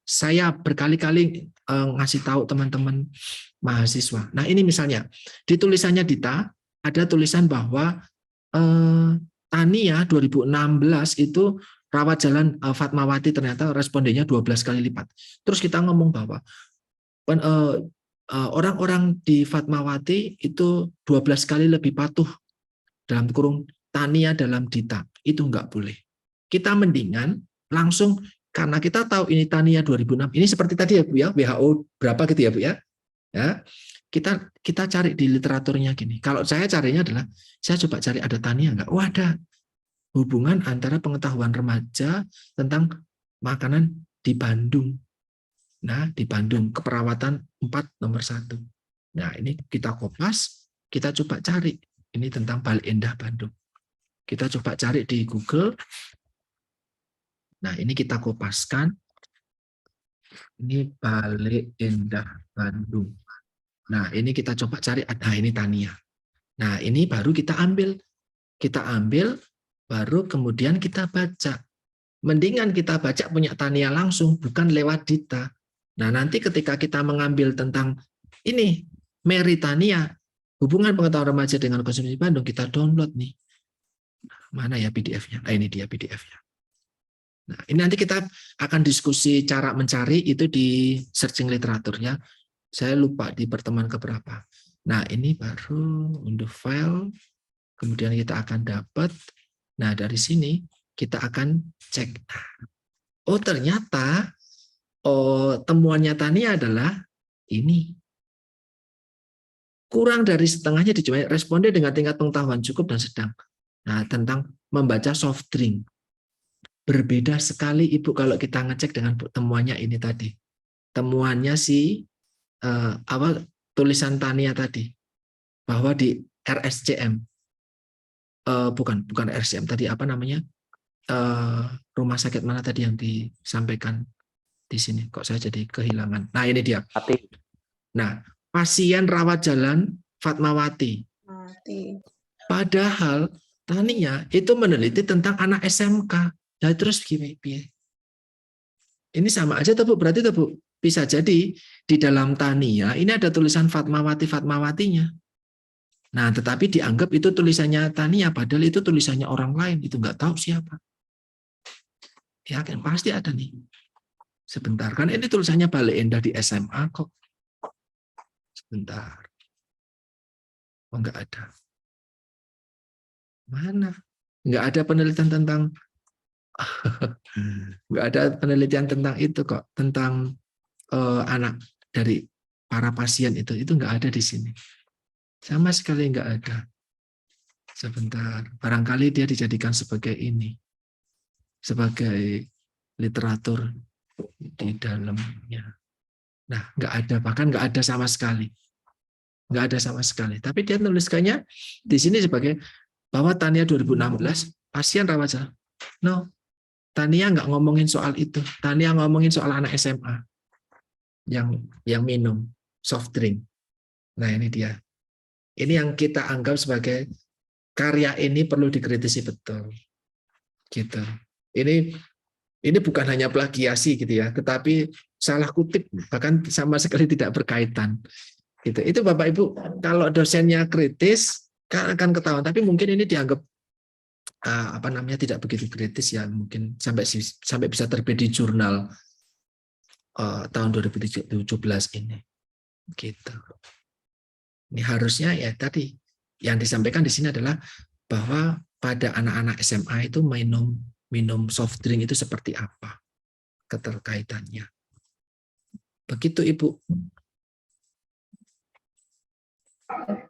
saya berkali-kali ngasih tahu teman-teman mahasiswa. Nah ini misalnya, di tulisannya Dita, ada tulisan bahwa Tania 2016 itu rawat jalan Fatmawati ternyata respondennya 12 kali lipat. Terus kita ngomong bahwa orang-orang di Fatmawati itu 12 kali lebih patuh dalam kurung Tania dalam Dita. Itu enggak boleh. Kita mendingan langsung, karena kita tahu ini Tania 2006. Ini seperti tadi ya Bu ya, WHO berapa gitu ya Bu ya. Ya. Kita cari di literaturnya gini. Kalau saya carinya adalah, saya coba cari ada Tania enggak? Oh ada. Hubungan antara pengetahuan remaja tentang makanan di Bandung. Nah, di Bandung, keperawatan 4 nomor 1. Nah, ini kita kopas, kita coba cari. Ini tentang Bale Endah Bandung. Kita coba cari di Google. Nah, ini kita kopaskan. Ini Bale Endah Bandung. Nah, ini kita coba cari. Nah, ini Tania. Nah, ini baru kita ambil. Kita ambil, baru kemudian kita baca. Mendingan kita baca punya Tania langsung, bukan lewat Dita. Nah, nanti ketika kita mengambil tentang ini, Mary Tania, hubungan pengetahuan remaja dengan konsumsi Bandung, kita download nih. Mana ya PDF-nya? Nah, ini dia PDF-nya. Nah, ini nanti kita akan diskusi cara mencari itu di searching literaturnya. Saya lupa di pertemuan keberapa. Nah, ini baru unduh file, kemudian kita akan dapat. Nah, dari sini kita akan cek. Oh, ternyata temuannya Tania adalah ini. Kurang dari setengahnya dijumpai responden dengan tingkat pengetahuan cukup dan sedang. Nah, tentang membaca soft drink. Berbeda sekali Ibu kalau kita ngecek dengan temuannya ini tadi. Temuannya tulisan Tania tadi. Bahwa di RSCM. Bukan RSCM tadi, apa namanya? Rumah sakit mana tadi yang disampaikan di sini? Kok saya jadi kehilangan? Nah, ini dia. Nah, pasien rawat jalan Fatmawati. Padahal Tania itu meneliti tentang anak SMK. Nah, terus gimana? Ini sama aja, Bu. Berarti, Bu, bisa jadi di dalam Tania ini ada tulisan Fatmawatinya. Nah, tetapi dianggap itu tulisannya Tania, padahal itu tulisannya orang lain. Itu nggak tahu siapa. Yakin pasti ada nih. Sebentar, kan ini tulisannya Bale Endah di SMA kok. Sebentar. Oh, nggak ada. Mana? Nggak ada penelitian tentang nggak ada penelitian tentang itu kok, tentang anak dari para pasien itu nggak ada di sini. Sama sekali nggak ada. Sebentar, barangkali dia dijadikan sebagai ini, sebagai literatur di dalamnya. Nah, nggak ada, bahkan nggak ada sama sekali. Nggak ada sama sekali. Tapi dia menuliskannya di sini sebagai bahwa Tania 2016, pasien rawat jalan. No, Tania nggak ngomongin soal itu. Tania ngomongin soal anak SMA yang minum soft drink. Nah, ini dia. Ini yang kita anggap sebagai karya ini perlu dikritisi betul. Gitu. Ini bukan hanya plagiasi gitu ya, tetapi salah kutip, bahkan sama sekali tidak berkaitan. Gitu. Itu Bapak Ibu, kalau dosennya kritis kan akan ketahuan, tapi mungkin ini dianggap tidak begitu kritis ya, mungkin sampai bisa terbit di jurnal tahun 2017 ini. Gitu. Ini harusnya ya tadi yang disampaikan di sini adalah bahwa pada anak-anak SMA itu minum soft drink itu seperti apa keterkaitannya. Begitu Ibu.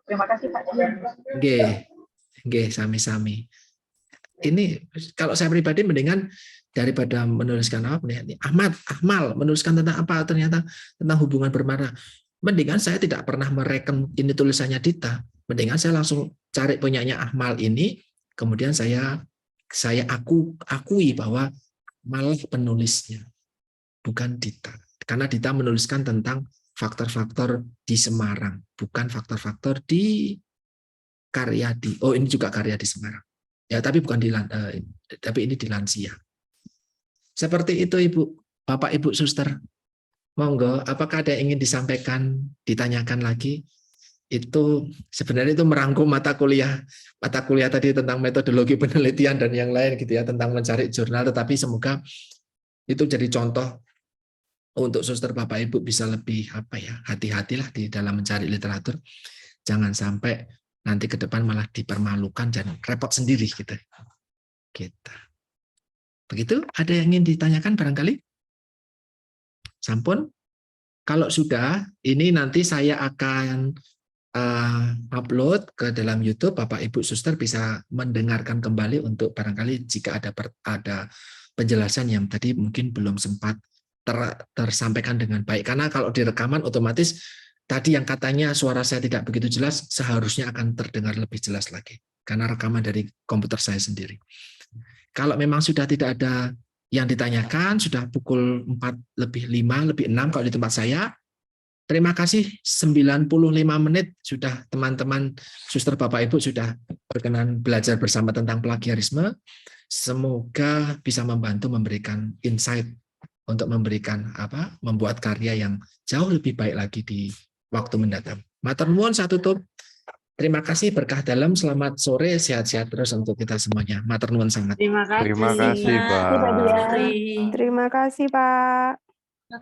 Terima kasih Pak.
Nggih, sami-sami. Ini kalau saya pribadi mendingan daripada menuliskan apa nih, Ahmal menuliskan tentang apa, ternyata tentang hubungan bermara. Mendingan saya tidak pernah mereken ini tulisannya Dita. Mendingan saya langsung cari punyanya Ahmal ini, kemudian saya akui bahwa malah penulisnya, bukan Dita. Karena Dita menuliskan tentang faktor-faktor di Semarang, bukan faktor-faktor di Karyadi. Oh, ini juga karya di Semarang. Ya, tapi bukan tapi ini di lansia. Seperti itu Ibu, Bapak Ibu Suster. Monggo, apakah ada yang ingin disampaikan, ditanyakan lagi? Itu sebenarnya itu merangkum mata kuliah tadi tentang metodologi penelitian dan yang lain gitu ya, tentang mencari jurnal, tetapi semoga itu jadi contoh untuk suster Bapak Ibu bisa lebih hati-hatilah di dalam mencari literatur. Jangan sampai nanti ke depan malah dipermalukan dan repot sendiri gitu. Gitu. Begitu, ada yang ingin ditanyakan barangkali? Sampun, kalau sudah, ini nanti saya akan upload ke dalam YouTube. Bapak Ibu Suster bisa mendengarkan kembali untuk barangkali jika ada penjelasan yang tadi mungkin belum sempat tersampaikan dengan baik. Karena kalau direkaman otomatis tadi yang katanya suara saya tidak begitu jelas, seharusnya akan terdengar lebih jelas lagi. Karena rekaman dari komputer saya sendiri. Kalau memang sudah tidak ada yang ditanyakan, sudah pukul 4:05, lebih 6 kalau di tempat saya, terima kasih 95 menit sudah teman-teman, suster, Bapak, Ibu sudah berkenan belajar bersama tentang plagiarisme. Semoga bisa membantu memberikan insight untuk membuat karya yang jauh lebih baik lagi di waktu mendatang. Matur nuwun, saya tutup. Terima kasih, berkah dalam, selamat sore, sehat-sehat terus untuk kita semuanya. Matur nuwun sangat.
Terima kasih.
Terima kasih, Pak.
Terima kasih, Pak.
Terima kasih, Pak.